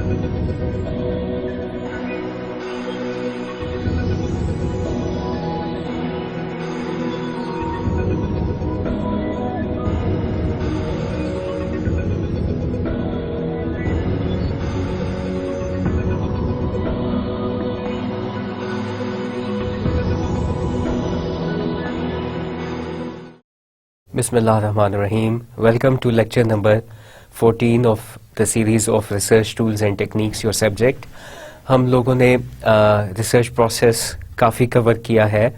Bismillah ar-Rahman ar-Rahim. Welcome to lecture number 14 of the series of research tools and techniques, your subject. ہم لوگوں نے research process کافی cover کیا ہے.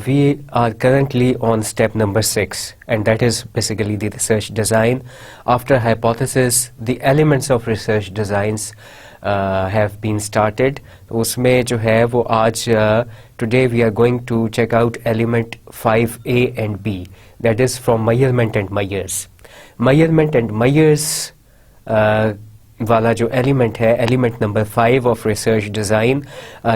We are currently on step number 6 and that is basically the research design. After hypothesis, the elements of research designs have been started. اس میں جو ہے وہ آج today we are going to check out element 5A and B, that is from measurement and measures. Measurement and measures والا جو element ہے element number 5 of research design,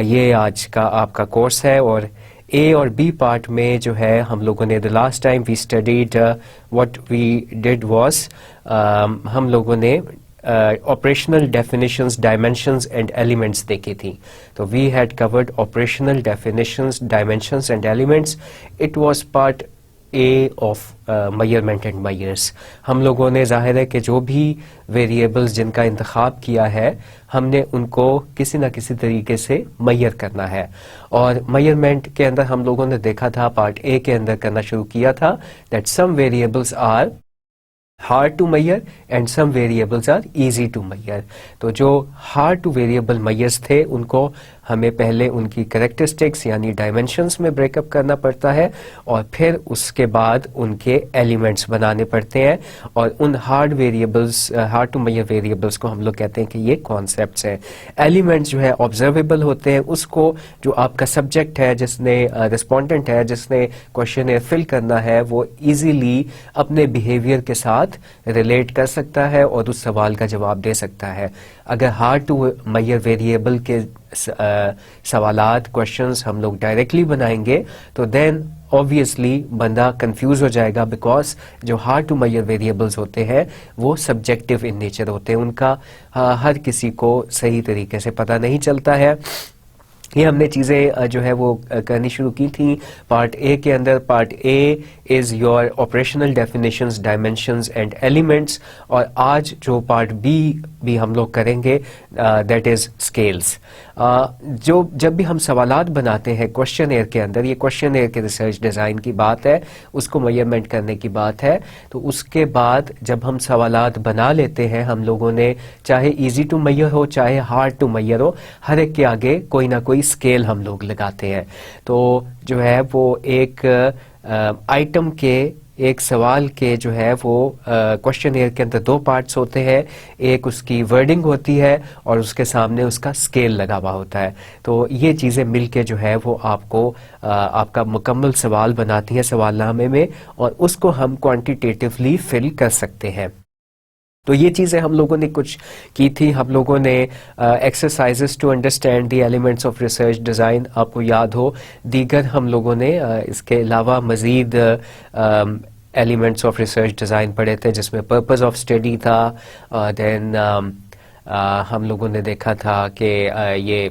یہ آج کا آپ کا کورس ہے. اور اے اور بی پارٹ میں جو ہے ہم لوگوں نے the last time we studied what we did was ہم لوگوں نے operational definitions, dimensions and elements دیکھی تھی. تو we had covered operational definitions, dimensions and elements. It was part A of measurement and measures. ہم لوگوں نے ظاہر ہے کہ جو بھی ویریبلز جن کا انتخاب کیا ہے ہم نے ان کو کسی نہ کسی طریقے سے میئر کرنا ہے. اور میئرمنٹ کے اندر ہم لوگوں نے دیکھا تھا پارٹ اے کے اندر کرنا شروع کیا تھا that some variables are hard to measure and some variables are easy to measure. تو جو hard to variable measures تھے ان کو ہمیں پہلے ان کی کریکٹرسٹکس یعنی ڈائمنشنز میں بریک اپ کرنا پڑتا ہے اور پھر اس کے بعد ان کے ایلیمنٹس بنانے پڑتے ہیں. اور ان ہارڈ ٹو میئر ویریبلس کو ہم لوگ کہتے ہیں کہ یہ کانسیپٹس ہیں. ایلیمنٹس جو ہے آبزرویبل ہوتے ہیں، اس کو جو آپ کا سبجیکٹ ہے جس نے رسپونڈنٹ ہے جس نے کوشچن فل کرنا ہے وہ ایزیلی اپنے بیہیویئر کے ساتھ ریلیٹ کر سکتا ہے اور اس سوال کا جواب دے سکتا ہے. اگر ہارڈ ٹو میئر ویریبل کے سوالات کوشچنز ہم لوگ ڈائریکٹلی بنائیں گے تو دین obviously بندہ کنفیوز ہو جائے گا، بیکاز جو ہارڈ ٹو میئر ویریبلز ہوتے ہیں وہ سبجیکٹو ان نیچر ہوتے ہیں، ان کا ہر کسی کو صحیح طریقے سے پتہ نہیں چلتا ہے. یہ ہم نے چیزیں جو ہے وہ کرنی شروع کی تھیں پارٹ اے کے اندر. Part A is your operational definitions, dimensions and elements. اور آج جو پارٹ بی بھی ہم لوگ کریں گے دیٹ از اسکیلس. جب بھی ہم سوالات بناتے ہیں کوشچن ایئر کے اندر، یہ کوشچن ایئر کے ریسرچ ڈیزائن کی بات ہے، اس کو میئرمنٹ کرنے کی بات ہے. تو اس کے بعد جب ہم سوالات بنا لیتے ہیں ہم لوگوں نے چاہے ایزی ٹو میئر ہو چاہے ہارڈ ٹو میئر ہو، ہر ایک کے آگے کوئی نہ کوئی اسکیل ہم لوگ لگاتے ہیں. تو جو ہے وہ ایک آئٹم کے ایک سوال کے جو ہے وہ کوشچن ایئر کے اندر دو پارٹس ہوتے ہیں، ایک اس کی ورڈنگ ہوتی ہے اور اس کے سامنے اس کا اسکیل لگا ہوا ہوتا ہے. تو یہ چیزیں مل کے جو ہے وہ آپ کو آپ کا مکمل سوال بناتی ہیں سوال نامے میں، اور اس کو ہم کوانٹیٹیولی فل کر سکتے ہیں. تو یہ چیزیں ہم لوگوں نے کچھ کی تھی. ہم لوگوں نے exercises to understand the elements of research design آپ کو یاد ہو. دیگر ہم لوگوں نے اس کے علاوہ مزید ایلیمنٹس آف ریسرچ ڈیزائن پڑھے تھے جس میں پرپز آف اسٹڈی تھا. دین ہم لوگوں نے دیکھا تھا کہ یہ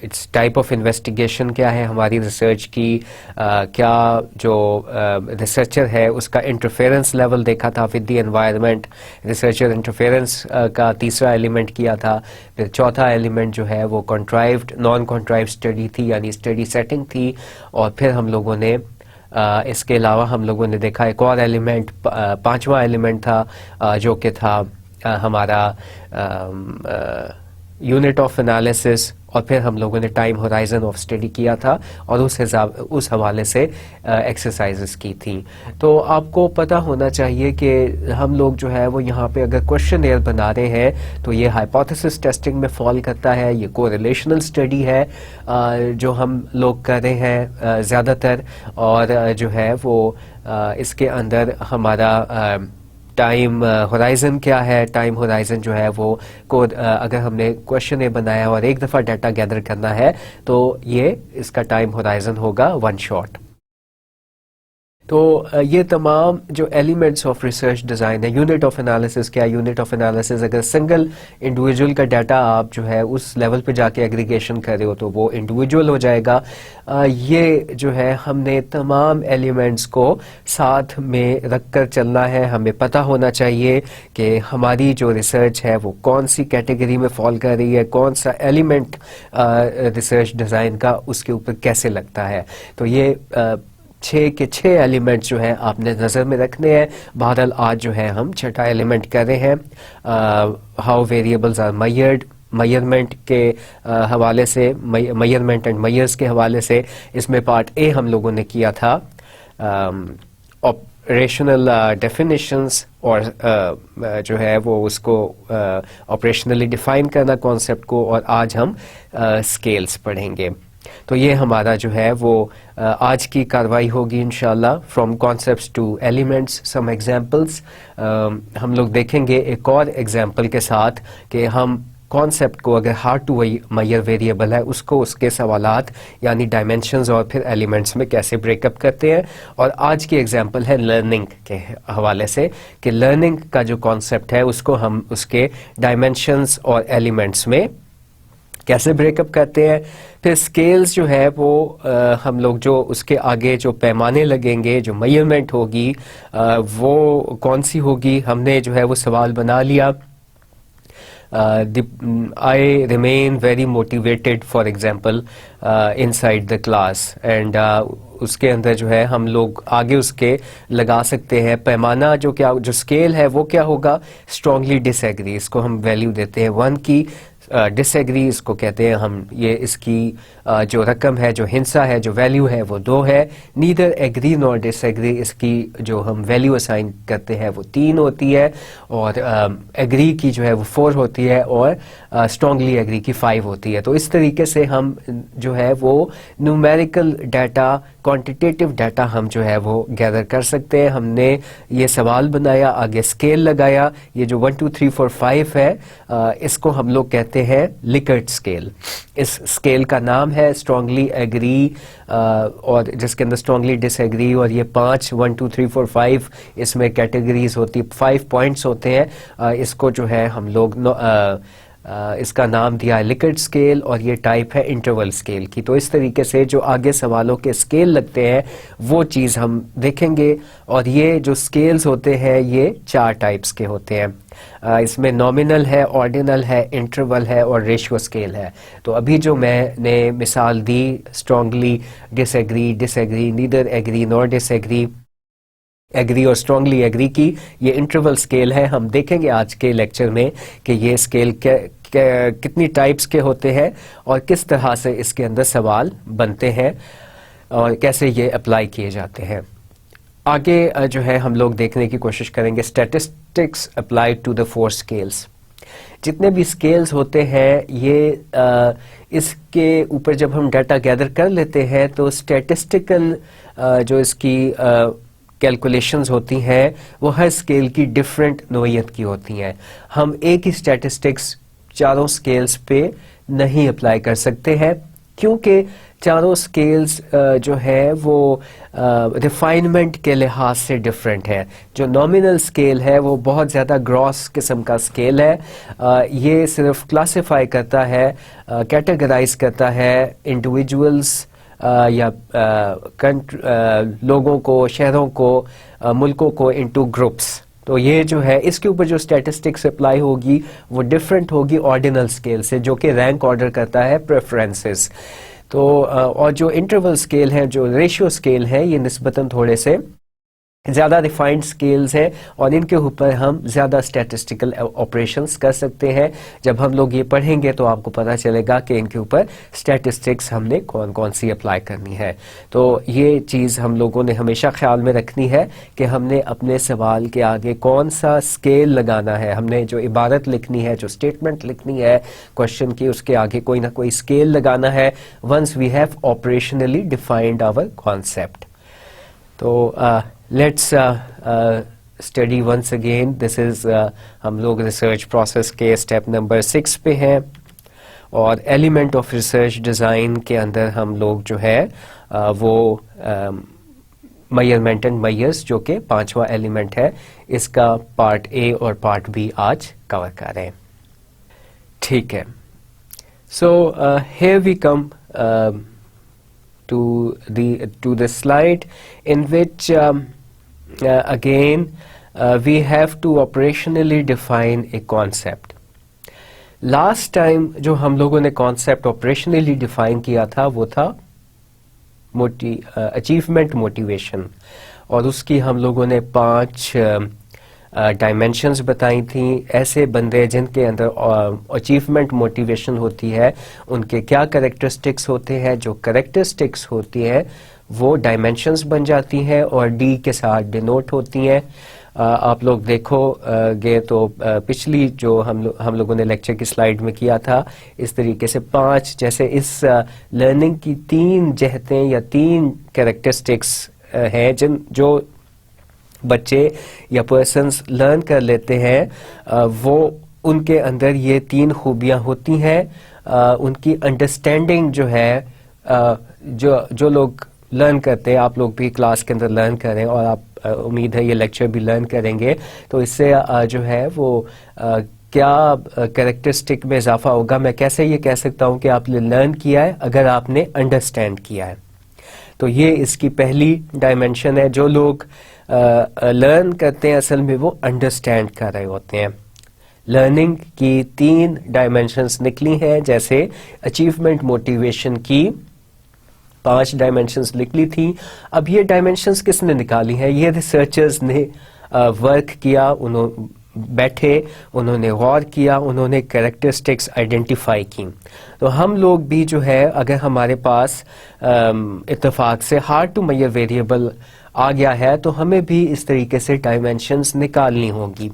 اٹس ٹائپ آف انویسٹیگیشن کیا ہے ہماری ریسرچ کی، کیا جو ریسرچر ہے اس کا انٹرفیئرنس لیول دیکھا تھا with the environment. Researcher interference کا تیسرا ایلیمنٹ کیا تھا. پھر چوتھا ایلیمنٹ جو ہے وہ کنٹرائیوڈ نان کنٹرائیوڈ اسٹڈی تھی یعنی اسٹڈی سیٹنگ تھی. اور پھر ہم لوگوں نے اس کے علاوہ ہم لوگوں نے دیکھا ایک اور ایلیمنٹ، پانچواں ایلیمنٹ تھا جو کہ تھا ہمارا یونٹ آف انالیسس. اور پھر ہم لوگوں نے ٹائم ہورائزن آف اسٹڈی کیا تھا اور اس حوالے سے ایکسرسائزز کی تھیں. تو آپ کو پتہ ہونا چاہیے کہ ہم لوگ جو ہے وہ یہاں پہ اگر کوشچن ایئر بنا رہے ہیں تو یہ ہائپوتھیسس ٹیسٹنگ میں فال کرتا ہے. یہ کو ریلیشنل اسٹڈی ہے جو ہم لوگ کر رہے ہیں زیادہ تر. اور جو ہے وہ اس کے اندر ہمارا ٹائم ہورائزن کیا ہے. ٹائم ہورائزن جو ہے وہ اگر ہم نے کوشچن اے بنایا اور ایک دفعہ ڈیٹا گیدر کرنا ہے تو یہ اس کا ٹائم ہورائزن ہوگا 1 شاٹ. تو یہ تمام جو ایلیمنٹس آف ریسرچ ڈیزائن ہے، یونٹ آف انالیسس کیا، یونٹ آف انالیسس اگر سنگل انڈیویجول کا ڈیٹا آپ جو ہے اس لیول پہ جا کے ایگریگیشن کر رہے ہو تو وہ انڈیویجول ہو جائے گا. یہ جو ہے ہم نے تمام ایلیمنٹس کو ساتھ میں رکھ کر چلنا ہے. ہمیں پتہ ہونا چاہیے کہ ہماری جو ریسرچ ہے وہ کون سی کیٹیگری میں فال کر رہی ہے، کون سا ایلیمنٹ ریسرچ ڈیزائن کا اس کے اوپر کیسے لگتا ہے. تو یہ 6 کے 6 ایلیمنٹس جو ہیں آپ نے نظر میں رکھنے ہیں. بہرحال آج جو ہے ہم چھٹا ایلیمنٹ کر رہے ہیں، how variables are measured. Measurement کے حوالے سے، میئرمنٹ اینڈ میئرز کے حوالے سے اس میں پارٹ اے ہم لوگوں نے کیا تھا آپریشنل ڈیفینیشنز، اور جو ہے وہ اس کو آپریشنلی ڈیفائن کرنا کانسیپٹ کو، اور آج ہم اسکیلز پڑھیں گے. تو یہ ہمارا جو ہے وہ آج کی کاروائی ہوگی انشاءاللہ. From concepts two elements, some examples. ہم لوگ دیکھیں گے ایک اور ایگزامپل کے ساتھ کہ ہم کانسیپٹ کو اگر ہارڈ ٹو میئر ویریبل ہے اس کو اس کے سوالات یعنی ڈائمینشنز اور پھر ایلیمنٹس میں کیسے بریک اپ کرتے ہیں. اور آج کی ایگزامپل ہے لرننگ کے حوالے سے کہ لرننگ کا جو کانسیپٹ ہے اس کو ہم اس کے ڈائمینشنز اور ایلیمنٹس میں کیسے بریک اپ کرتے ہیں. پھر سکیلز جو ہے وہ ہم لوگ جو اس کے آگے جو پیمانے لگیں گے، جو میئرمنٹ ہوگی وہ کون سی ہوگی. ہم نے جو ہے وہ سوال بنا لیا، I remain very motivated for example inside the class and اس کے اندر جو ہے ہم لوگ آگے اس کے لگا سکتے ہیں پیمانہ. جو اسکیل ہے وہ کیا ہوگا، اسٹرانگلی ڈس ایگری. اس کو ہم ویلیو دیتے ہیں 1 کی. ڈس ایگری اس کو کہتے ہیں ہم، یہ اس کی جو رقم ہے، جو ہنسا ہے، جو ویلیو ہے وہ 2 ہے. نیدر ایگری نور ڈس ایگری، اس کی جو ہم ویلیو اسائن کرتے ہیں وہ 3 ہوتی ہے، اور ایگری کی جو ہے وہ 4 ہوتی ہے، اور اسٹرانگلی ایگری کی 5 ہوتی ہے. تو اس طریقے سے ہم جو ہے وہ نیومیریکل ڈیٹا، کوانٹیٹیو ڈیٹا ہم جو ہے وہ گیدر کر سکتے ہیں. ہم نے یہ سوال بنایا، آگے اسکیل لگایا. یہ جو 1 2 3 4 5 ہے اس کو ہم لوگ کہتے ہیں لکرٹ اسکیل. اس اسکیل کا نام ہے اسٹرانگلی ایگری، اور جس کے اندر اسٹرانگلی ڈس ایگری، اور یہ 5 1 2 3 4 5 اس میں کیٹیگریز ہوتی، 5 پوائنٹس ہوتے ہیں. اس کو جو ہے ہم لوگ اس کا نام دیا ہے لکرٹ اسکیل، اور یہ ٹائپ ہے انٹرول اسکیل کی. تو اس طریقے سے جو آگے سوالوں کے اسکیل لگتے ہیں وہ چیز ہم دیکھیں گے. اور یہ جو اسکیلز ہوتے ہیں یہ 4 ٹائپس کے ہوتے ہیں. اس میں نامنل ہے، آرڈینل ہے، انٹرول ہے، اور ریشیو اسکیل ہے. تو ابھی جو میں نے مثال دی اسٹرانگلی ڈس ایگری، ڈس ایگری، نیدر ایگری نور ڈس ایگری، ایگری اور اسٹرانگلی ایگری کی، یہ انٹرول اسکیل ہے. ہم دیکھیں گے آج کے لیکچر میں کہ یہ اسکیل کتنی ٹائپس کے ہوتے ہیں اور کس طرح سے اس کے اندر سوال بنتے ہیں اور کیسے یہ اپلائی کیے جاتے ہیں. آگے جو ہے ہم لوگ دیکھنے کی کوشش کریں گے statistics applied to the 4 scales. جتنے بھی اسکیلز ہوتے ہیں یہ اس کے اوپر جب ہم ڈیٹا گیدر کر لیتے ہیں تو اسٹیٹسٹیکل جو اس کی کیلکولیشنز ہوتی ہیں وہ ہر اسکیل کی ڈفرینٹ نوعیت کی ہوتی ہیں. ہم ایک ہی اسٹیٹسٹکس چاروں اسکیلز پہ نہیں اپلائی کر سکتے ہیں کیونکہ چاروں اسکیلز جو ہے وہ ریفائنمنٹ کے لحاظ سے ڈفرینٹ ہے. جو نامنل اسکیل ہے وہ بہت زیادہ گراس قسم کا اسکیل ہے. یہ صرف کلاسیفائی کرتا ہے، کیٹیگرائز کرتا ہے انڈیویجولز یا لوگوں کو، شہروں کو، ملکوں کو انٹو گروپس. تو یہ جو ہے اس کے اوپر جو اسٹیٹسٹکس اپلائی ہوگی وہ ڈفرینٹ ہوگی آرڈینل اسکیل سے، جو کہ رینک آرڈر کرتا ہے پریفرنسز. تو اور جو انٹرول اسکیل ہے، جو ریشیو اسکیل ہے، یہ نسبتاً تھوڑے سے زیادہ ریفائنڈ اسکیلز ہیں اور ان کے اوپر ہم زیادہ اسٹیٹسٹیکل آپریشنز کر سکتے ہیں. جب ہم لوگ یہ پڑھیں گے تو آپ کو پتہ چلے گا کہ ان کے اوپر اسٹیٹسٹکس ہم نے کون کون سی اپلائی کرنی ہے. تو یہ چیز ہم لوگوں نے ہمیشہ خیال میں رکھنی ہے کہ ہم نے اپنے سوال کے آگے کون سا اسکیل لگانا ہے. ہم نے جو عبارت لکھنی ہے، جو اسٹیٹمنٹ لکھنی ہے کوشچن کی، اس کے آگے کوئی نہ کوئی اسکیل لگانا ہے once we have operationally defined our concept. تو let's study once again. This is ہم لوگ ریسرچ پروسیس کے اسٹیپ نمبر 6 پہ ہیں اور ایلیمنٹ آف ریسرچ ڈیزائن کے اندر ہم لوگ جو ہے وہ میئرمنٹ اینڈ میئرس جو کہ 5واں ایلیمنٹ ہے، اس کا پارٹ اے اور پارٹ بی آج کور کر رہے ہیں. ٹھیک ہے. So here we come to the slide in which again we have to operationally define a concept. Last time جو ہم لوگوں نے کانسیپٹ آپریشنلی ڈیفائن کیا تھا وہ تھا اچیومنٹ موٹیویشن، اور اس کی ہم لوگوں نے 5 ڈائمینشنز بتائی تھیں. ایسے بندے جن کے اندر اچیومنٹ موٹیویشن ہوتی ہے ان کے کیا کریکٹرسٹکس ہوتے ہیں، جو کریکٹرسٹکس ہوتی ہیں وہ ڈائمینشنز بن جاتی ہیں اور ڈی کے ساتھ ڈینوٹ ہوتی ہیں. آپ لوگ دیکھو گے تو پچھلی جو ہم لوگوں نے لیکچر کی سلائیڈ میں کیا تھا، اس طریقے سے 5 جیسے اس لرننگ کی 3 جہتیں یا 3 کریکٹرسٹکس ہیں جو بچے یا پرسنز لرن کر لیتے ہیں، وہ ان کے اندر یہ 3 خوبیاں ہوتی ہیں. ان کی انڈرسٹینڈنگ جو ہے، جو لوگ لرن کرتے ہیں، آپ لوگ بھی کلاس کے اندر لرن کریں اور آپ امید ہے یہ لیکچر بھی لرن کریں گے، تو اس سے جو ہے وہ کیا کریکٹرسٹک میں اضافہ ہوگا. میں کیسے یہ کہہ سکتا ہوں کہ آپ نے لرن کیا ہے اگر آپ نے انڈرسٹینڈ کیا ہے. تو یہ اس کی پہلی ڈائمینشن ہے. جو لوگ لرن کرتے ہیں اصل میں وہ انڈرسٹینڈ کر رہے ہوتے ہیں. لرننگ کی 3 ڈائمینشنز نکلی ہیں، جیسے اچیومنٹ موٹیویشن کی 5 ڈائمینشنز نکلی تھی. اب یہ ڈائمینشنز کس نے نکالی ہیں؟ یہ ریسرچرز نے ورک کیا، انہوں بیٹھے، انہوں نے غور کیا، انہوں نے کریکٹرسٹکس آئیڈینٹیفائی کی. تو ہم لوگ بھی جو ہے اگر ہمارے پاس اتفاق سے ہارڈ ٹو میئر ویریبل آ گیا ہے تو ہمیں بھی اس طریقے سے ڈائمینشنز نکالنی ہوگی.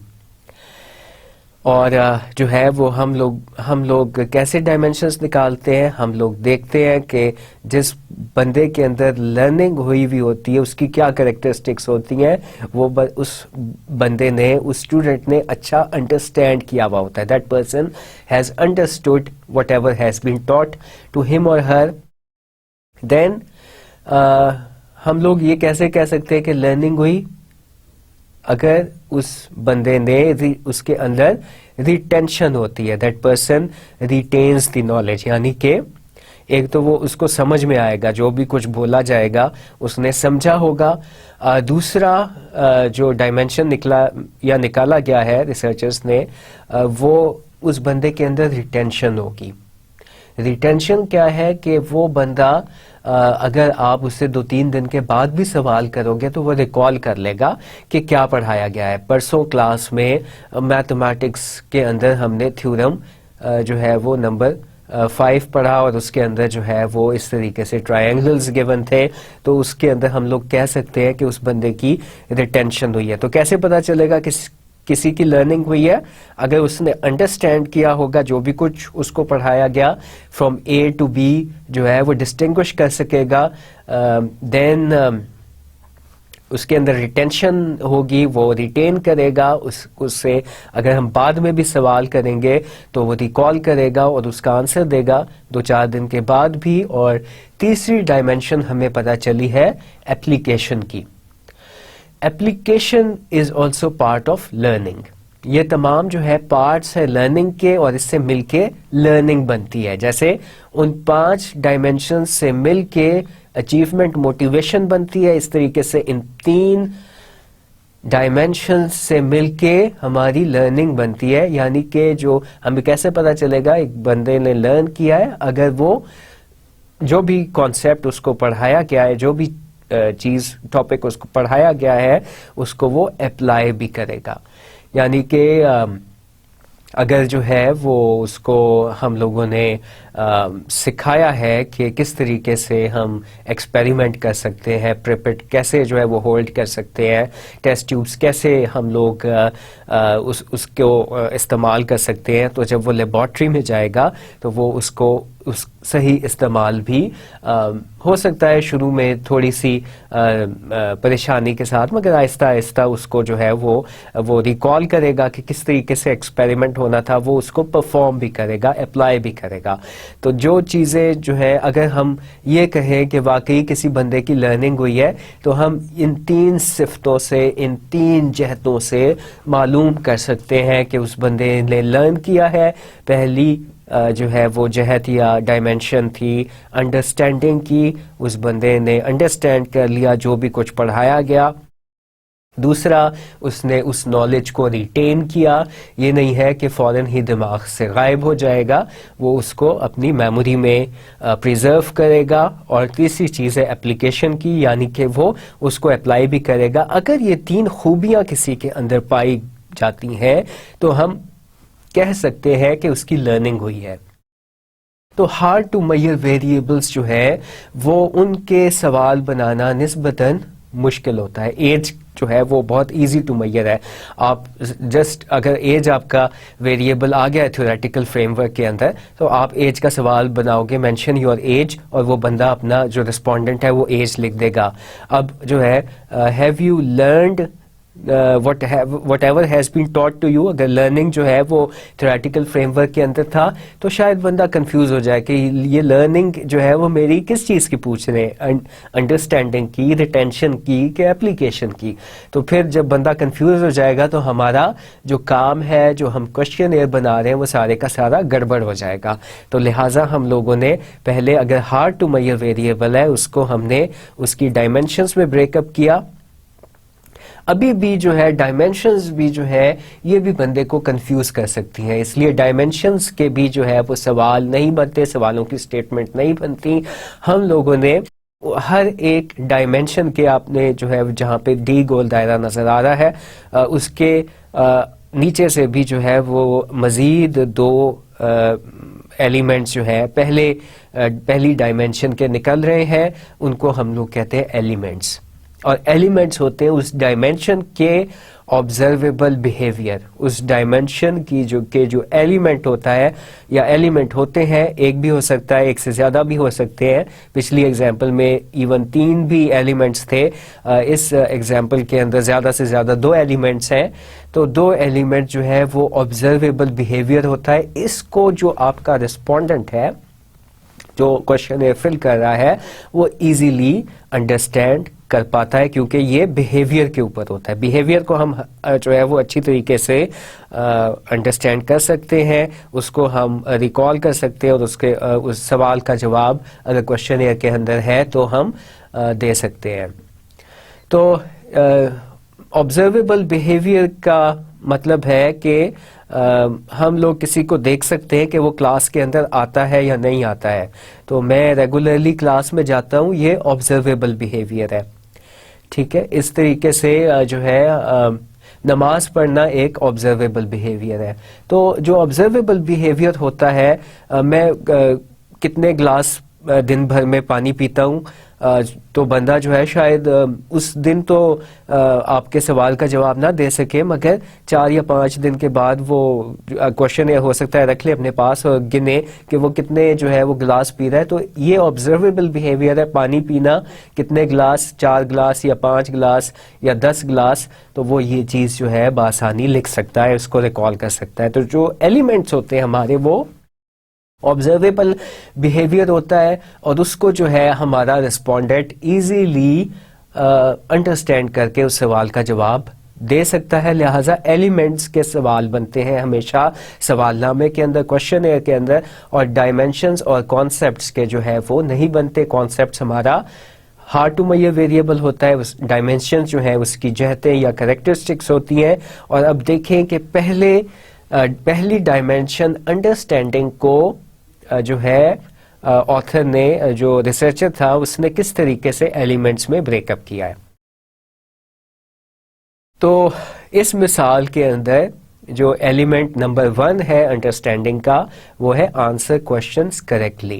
اور جو ہے وہ ہم لوگ کیسے ڈائمینشنز نکالتے ہیں؟ ہم لوگ دیکھتے ہیں کہ جس بندے کے اندر لرننگ ہوئی ہوئی ہوتی ہے اس کی کیا کریکٹرسٹکس ہوتی ہیں. وہ اس بندے نے، اس اسٹوڈنٹ نے اچھا انڈرسٹینڈ کیا ہوا ہوتا ہے. That person has understood whatever has been taught to ہم اور ہر. دین ہم لوگ یہ کیسے کہہ سکتے ہیں کہ لرننگ ہوئی؟ اگر اس بندے نے اس کے اندر ریٹینشن ہوتی ہے، that person retains the knowledge, یعنی کہ ایک تو وہ اس کو سمجھ میں آئے گا، جو بھی کچھ بولا جائے گا اس نے سمجھا ہوگا. دوسرا جو ڈائمینشن نکالا گیا ہے ریسرچرز نے، وہ اس بندے کے اندر ریٹینشن ہوگی. ریٹینشن کیا ہے کہ وہ بندہ اگر آپ اس سے 2-3 دن کے بعد بھی سوال کرو گے تو وہ ریکال کر لے گا کہ کیا پڑھایا گیا ہے. پرسوں کلاس میں میتھمیٹکس کے اندر ہم نے تھیورم جو ہے وہ نمبر 5 پڑھا، اور اس کے اندر جو ہے وہ اس طریقے سے ٹرائنگلز گیون تھے. تو اس کے اندر ہم لوگ کہہ سکتے ہیں کہ اس بندے کی ریٹینشن ہوئی ہے. تو کیسے پتا چلے گا کہ کسی کی لرننگ ہوئی ہے؟ اگر اس نے انڈرسٹینڈ کیا ہوگا جو بھی کچھ اس کو پڑھایا گیا، فرام اے ٹو بی جو ہے وہ ڈسٹنگوش کر سکے گا. دین اس کے اندر ریٹینشن ہوگی، وہ ریٹین کرے گا اس سے. اگر ہم بعد میں بھی سوال کریں گے تو وہ ریکال کرے گا اور اس کا آنسر دے گا 2-4 دن کے بعد بھی. اور تیسری ڈائمینشن ہمیں پتہ چلی ہے اپلیکیشن کی. Application is also part of learning. یہ تمام جو ہے پارٹس ہے لرننگ کے، اور اس سے مل کے لرننگ بنتی ہے. جیسے ان 5 ڈائمینشن سے مل کے اچیومنٹ موٹیویشن بنتی ہے، اس طریقے سے ان 3 ڈائمینشن سے مل کے ہماری لرننگ بنتی ہے. یعنی کہ جو ہمیں کیسے پتا چلے گا ایک بندے نے لرن کیا ہے؟ اگر وہ جو بھی کانسیپٹ اس کو پڑھایا گیا ہے، جو بھی چیز ٹاپک اس کو پڑھایا گیا ہے، اس کو وہ اپلائی بھی کرے گا. یعنی کہ اگر جو ہے وہ اس کو ہم لوگوں نے سکھایا ہے کہ کس طریقے سے ہم ایکسپیریمنٹ کر سکتے ہیں، پریپٹ کیسے جو ہے وہ ہولڈ کر سکتے ہیں، ٹیسٹ ٹیوبس کیسے ہم لوگ اس کو استعمال کر سکتے ہیں، تو جب وہ لیبارٹری میں جائے گا تو وہ اس کو اس صحیح استعمال بھی ہو سکتا ہے شروع میں تھوڑی سی پریشانی کے ساتھ، مگر آہستہ آہستہ اس کو جو ہے وہ ریکال کرے گا کہ کس طریقے سے ایکسپیریمنٹ ہونا تھا، وہ اس کو پرفارم بھی کرے گا، اپلائی بھی کرے گا. تو جو چیزیں جو ہے اگر ہم یہ کہیں کہ واقعی کسی بندے کی لرننگ ہوئی ہے تو ہم ان 3 صفتوں سے، ان 3 جہتوں سے معلوم کر سکتے ہیں کہ اس بندے نے لرن کیا ہے. پہلی جو ہے وہ جہت یا ڈائمینشن تھی انڈرسٹینڈنگ کی، اس بندے نے انڈرسٹینڈ کر لیا جو بھی کچھ پڑھایا گیا. دوسرا، اس نے اس نالج کو ریٹین کیا، یہ نہیں ہے کہ فوراً ہی دماغ سے غائب ہو جائے گا، وہ اس کو اپنی میموری میں پریزرو کرے گا. اور تیسری چیز ہے اپلیکیشن کی، یعنی کہ وہ اس کو اپلائی بھی کرے گا. اگر یہ 3 خوبیاں کسی کے اندر پائی جاتی ہیں تو ہم کہہ سکتے ہیں کہ اس کی لرننگ ہوئی ہے. تو ہارڈ ٹو میئر ویریبلس جو ہے وہ ان کے سوال بنانا نسبتاً مشکل ہوتا ہے. ایج جو ہے وہ بہت ایزی ٹو میئر ہے. آپ جسٹ اگر ایج آپ کا ویریبل آ گیا ہے تھیوریٹیکل فریم ورک کے اندر تو آپ ایج کا سوال بناؤ گے، مینشن یور ایج، اور وہ بندہ اپنا جو رسپونڈنٹ ہے وہ ایج لکھ دے گا. اب جو ہے have you learned whatever has been taught to you, اگر لرننگ جو ہے وہ تھیوریٹیکل فریم ورک کے اندر تھا تو شاید بندہ کنفیوز ہو جائے کہ یہ لرننگ جو ہے وہ میری کس چیز کی پوچھ رہے ہیں، انڈرسٹینڈنگ کی، ریٹینشن کی کہ اپلیکیشن کی. تو پھر جب بندہ کنفیوز ہو جائے گا تو ہمارا جو کام ہے، جو ہم کوشچن ایئر بنا رہے ہیں، وہ سارے کا سارا گڑبڑ ہو جائے گا. تو لہٰذا ہم لوگوں نے پہلے اگر ہارڈ ٹو میئر ویریبل ہے اس کو ہم نے اس کی ڈائمینشنز میں بریک اپ کیا. ابھی بھی جو ہے ڈائمینشنز بھی جو ہے یہ بھی بندے کو کنفیوز کر سکتی ہیں، اس لیے ڈائمینشنز کے بھی جو ہے وہ سوال نہیں بنتے، سوالوں کی سٹیٹمنٹ نہیں بنتی. ہم لوگوں نے ہر ایک ڈائمینشن کے، آپ نے جو ہے جہاں پہ ڈی گول دائرہ نظر آ رہا ہے اس کے نیچے سے بھی جو ہے وہ مزید 2 ایلیمنٹس جو ہے پہلی ڈائمینشن کے نکل رہے ہیں، ان کو ہم لوگ کہتے ہیں ایلیمنٹس. اور ایلیمنٹس ہوتے ہیں اس ڈائمینشن کے آبزرویبل بیہیویئر، اس ڈائمینشن کی جو ایلیمنٹ ہوتا ہے یا ایلیمنٹ ہوتے ہیں، ایک بھی ہو سکتا ہے، ایک سے زیادہ بھی ہو سکتے ہیں. پچھلی ایگزامپل میں ایون 3 بھی ایلیمنٹس تھے، اس ایگزامپل کے اندر زیادہ سے زیادہ 2 ایلیمنٹس ہیں. تو 2 ایلیمنٹ جو ہے وہ آبزرویبل بیہیویئر ہوتا ہے. اس کو جو آپ کا رسپونڈنٹ ہے جو کوشچن فل کر رہا ہے وہ ایزیلی انڈرسٹینڈ کر پاتا ہے، کیونکہ یہ بیہیویئر کے اوپر ہوتا ہے. بیہیویئر کو ہم جو ہے وہ اچھی طریقے سے انڈرسٹینڈ کر سکتے ہیں، اس کو ہم ریکال کر سکتے ہیں، اور اس سوال کا جواب اگر کوشچن ایئر کے اندر ہے تو ہم دے سکتے ہیں. تو آبزرویبل بیہیویئر کا مطلب ہے کہ ہم لوگ کسی کو دیکھ سکتے ہیں کہ وہ کلاس کے اندر آتا ہے یا نہیں آتا ہے. تو میں ریگولرلی کلاس میں جاتا ہوں، یہ آبزرویبل بیہیویئر ہے. ٹھیک ہے، اس طریقے سے جو ہے نماز پڑھنا ایک آبزرویبل بیہیویئر ہے. تو جو آبزرویبل بیہیویئر ہوتا ہے، میں کتنے گلاس دن بھر میں پانی پیتا ہوں، تو بندہ جو ہے شاید اس دن تو آپ کے سوال کا جواب نہ دے سکے، مگر 4 یا 5 دن کے بعد وہ کوشچن ہو سکتا ہے رکھ لے اپنے پاس اور گنے کہ وہ کتنے جو ہے وہ گلاس پی رہا ہے. تو یہ آبزرویبل بیہیویئر ہے، پانی پینا، کتنے گلاس، 4 گلاس یا 5 گلاس یا 10 گلاس. تو وہ یہ چیز جو ہے بآسانی لکھ سکتا ہے، اس کو ریکال کر سکتا ہے. تو جو ایلیمنٹس ہوتے ہیں ہمارے وہ آبزرویبل بیہیویئر ہوتا ہے، اور اس کو جو ہے ہمارا رسپونڈنٹ ایزیلی انڈرسٹینڈ کر کے اس سوال کا جواب دے سکتا ہے. لہٰذا ایلیمنٹس کے سوال بنتے ہیں ہمیشہ سوال نامے کے اندر، کوشچن ایئر کے اندر، اور ڈائمینشنز اور کانسیپٹس کے جو ہے وہ نہیں بنتے. کانسیپٹس ہمارا ہارڈ ٹو میئر ویریبل ہوتا ہے، ڈائمینشنز جو ہے اس کی جہتیں یا کریکٹرسٹکس ہوتی ہیں. اور اب دیکھیں کہ پہلی ڈائمینشن انڈرسٹینڈنگ کو جو ہے آتھر نے، جو ریسرچر تھا، اس نے کس طریقے سے ایلیمنٹس میں بریک اپ کیا ہے. تو اس مثال کے اندر جو ایلیمنٹ نمبر 1 ہے انڈرسٹینڈنگ کا، وہ ہے آنسر کوشچنز کریکٹلی.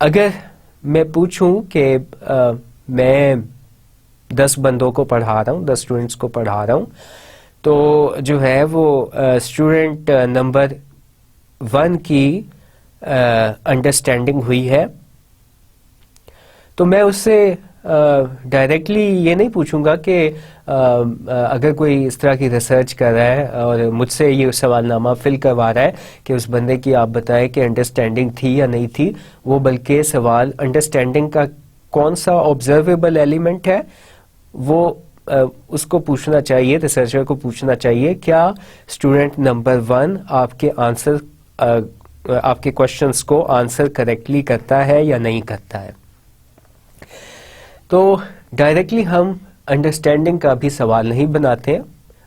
اگر میں پوچھوں کہ میں 10 بندوں کو پڑھا رہا ہوں، 10 اسٹوڈنٹس کو پڑھا رہا ہوں، تو جو ہے وہ اسٹوڈنٹ نمبر 1 کی انڈرسٹینڈنگ ہوئی ہے تو میں اس سے ڈائریکٹلی یہ نہیں پوچھوں گا کہ اگر کوئی اس طرح کی ریسرچ کر رہا ہے اور مجھ سے یہ سوال نامہ فل کروا رہا ہے کہ اس بندے کی آپ بتائیں کہ انڈرسٹینڈنگ تھی یا نہیں تھی، وہ بلکہ سوال انڈرسٹینڈنگ کا کون سا آبزرویبل ایلیمنٹ ہے وہ اس کو پوچھنا چاہیے، ریسرچر کو پوچھنا چاہیے کیا اسٹوڈنٹ نمبر 1 آپ کے آنسر آپ کے کوشچنس کو آنسر کریکٹلی کرتا ہے یا نہیں کرتا ہے. تو ڈائریکٹلی ہم انڈرسٹینڈنگ کا بھی سوال نہیں بناتے.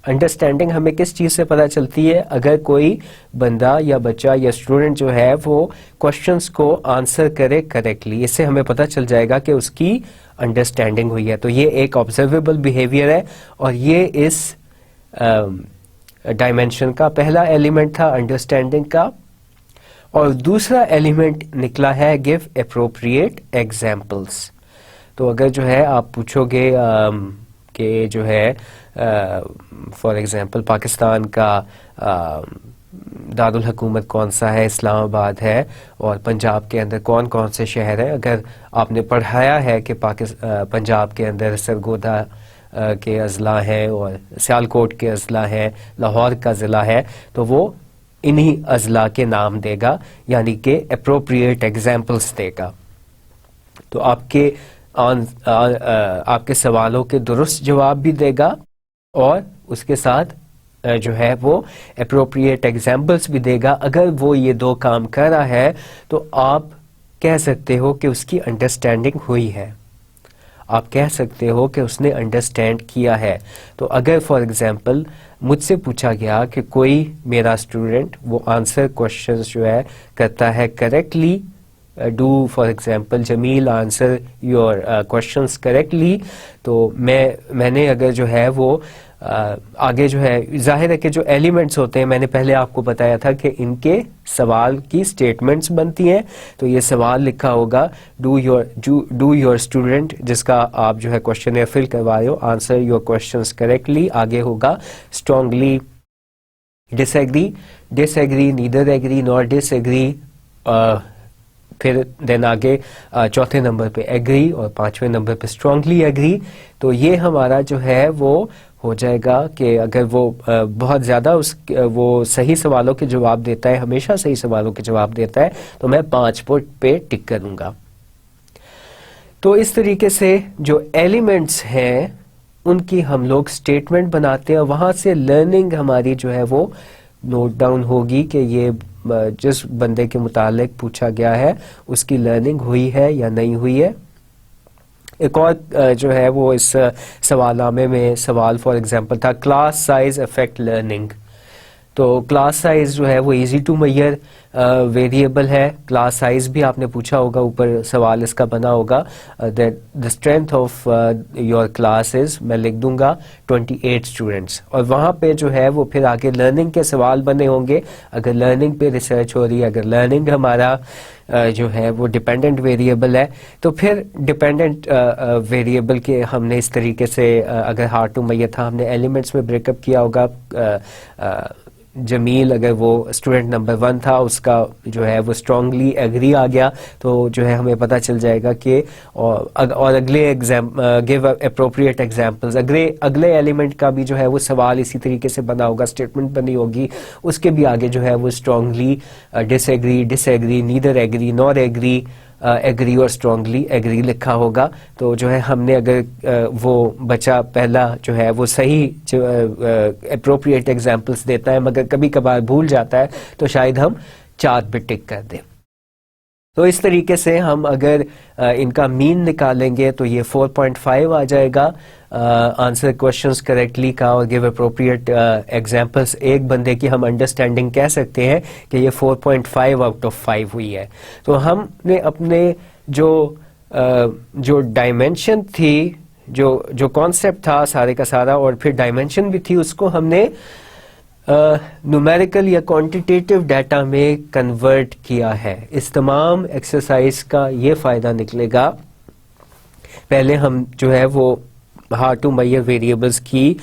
انڈرسٹینڈنگ ہمیں کس چیز سے پتہ چلتی ہے؟ اگر کوئی بندہ یا بچہ یا اسٹوڈنٹ جو ہے وہ کوشچنس کو آنسر کرے کریکٹلی، اس سے ہمیں پتہ چل جائے گا کہ اس کی انڈرسٹینڈنگ ہوئی ہے. تو یہ ایک آبزرویبل بیہیویئر ہے اور یہ اس ڈائمینشن کا پہلا ایلیمنٹ تھا انڈرسٹینڈنگ کا. اور دوسرا ایلیمنٹ نکلا ہے گیو اپروپریٹ ایگزامپلس. تو اگر جو ہے آپ پوچھو گے کہ جو ہے فار ایگزامپل پاکستان کا دارالحکومت کون سا ہے، اسلام آباد ہے، اور پنجاب کے اندر کون کون سے شہر ہیں، اگر آپ نے پڑھایا ہے کہ پنجاب کے اندر سرگودا کے اضلاع ہیں اور سیالکوٹ کے اضلاع ہیں، لاہور کا ضلع ہے، تو وہ انہی اضلاع کے نام دے گا، یعنی کہ اپروپریٹ ایگزامپلس دے گا. تو آپ کے سوالوں کے درست جواب بھی دے گا اور اس کے ساتھ جو ہے وہ اپروپریٹ ایگزامپلس بھی دے گا. اگر وہ یہ دو کام کر رہا ہے تو آپ کہہ سکتے ہو کہ اس کی انڈرسٹینڈنگ ہوئی ہے، آپ کہہ سکتے ہو کہ اس نے انڈرسٹینڈ کیا ہے. تو اگر فار ایگزامپل مجھ سے پوچھا گیا کہ کوئی میرا اسٹوڈنٹ وہ آنسر کوشچنس جو ہے کرتا ہے correctly, do for example Jamil answer your questions correctly, تو میں نے اگر جو ہے وہ آگے جو ہے ظاہر ہے کہ جو ایلیمنٹس ہوتے ہیں میں نے پہلے آپ کو بتایا تھا کہ ان کے سوال کی سٹیٹمنٹس بنتی ہیں. تو یہ سوال لکھا ہوگا ڈو یور اسٹوڈنٹ، جس کا آپ جو ہے کوشچن فل کروا رہے ہو، آنسر یور کوشچنس کریکٹلی. آگے ہوگا اسٹرانگلی ڈس ایگری نیدر ایگری نار ڈس ایگری، پھر دین آگے چوتھے نمبر پہ ایگری اور پانچویں نمبر پہ اسٹرانگلی ایگری. تو یہ ہمارا جو ہے وہ ہو جائے گا کہ اگر وہ بہت زیادہ وہ صحیح سوالوں کے جواب دیتا ہے، ہمیشہ صحیح سوالوں کے جواب دیتا ہے، تو میں 5 پہ ٹک کروں گا. تو اس طریقے سے جو ایلیمنٹس ہیں ان کی ہم لوگ سٹیٹمنٹ بناتے ہیں، وہاں سے لرننگ ہماری جو ہے وہ نوٹ ڈاؤن ہوگی کہ یہ جس بندے کے متعلق پوچھا گیا ہے اس کی لرننگ ہوئی ہے یا نہیں ہوئی ہے. ایک اور جو ہے وہ اس سوال نامے میں سوال فار ایگزامپل تھا کلاس سائز افیکٹ لرننگ. تو کلاس سائز جو ہے وہ ایزی ٹو میئر ویریبل ہے. کلاس سائز بھی آپ نے پوچھا ہوگا، اوپر سوال اس کا بنا ہوگا the strength of your class is, میں لکھ دوں گا 28 اسٹوڈنٹس، اور وہاں پہ جو ہے وہ پھر آگے لرننگ کے سوال بنے ہوں گے. اگر لرننگ پہ ریسرچ ہو رہی ہے، اگر لرننگ ہمارا جو ہے وہ ڈیپینڈنٹ ویریبل ہے، تو پھر ڈیپینڈنٹ ویریبل کے ہم نے اس طریقے سے اگر ہارڈ ٹو میئر تھا ہم نے ایلیمنٹس میں بریک اپ کیا ہوگا. جمیل اگر وہ اسٹوڈنٹ نمبر 1 تھا، اس کا جو ہے وہ اسٹرانگلی ایگری آ گیا، تو جو ہے ہمیں پتہ چل جائے گا کہ اور اگلے گیو اپروپریٹ ایگزامپلز، اگلے ایلیمنٹ کا بھی جو ہے وہ سوال اسی طریقے سے بنا ہوگا، اسٹیٹمنٹ بنی ہوگی، اس کے بھی آگے جو ہے وہ اسٹرانگلی ڈس ایگری نیدر ایگری نار ایگری ایگری اور اسٹرانگلی ایگری لکھا ہوگا. تو جو ہے ہم نے اگر وہ بچہ پہلا جو ہے وہ صحیح اپروپریٹ ایگزامپلس دیتا ہے مگر کبھی کبھار بھول جاتا ہے تو شاید ہم 4 پہ ٹک کر دیں. تو اس طریقے سے ہم اگر ان کا مین نکالیں گے تو یہ 4.5 آ جائے گا آنسر کوشچنس کریکٹلی کا، اور گیو اپروپریٹ ایگزامپلس ایک بندے کی ہم انڈرسٹینڈنگ کہہ سکتے ہیں کہ یہ 4.5 آؤٹ آف 5 ہوئی ہے. تو ہم نے اپنے جو ڈائمینشن تھی، جو کانسیپٹ تھا سارے کا سارا، اور پھر ڈائمینشن بھی تھی، اس کو ہم نے نومیریکل یا کوانٹیٹیو ڈیٹا میں کنورٹ کیا ہے. اس تمام ایکسرسائز کا یہ فائدہ نکلے گا. پہلے ہم جو ہے وہ ہارڈ ٹو میئر ویریبلس کی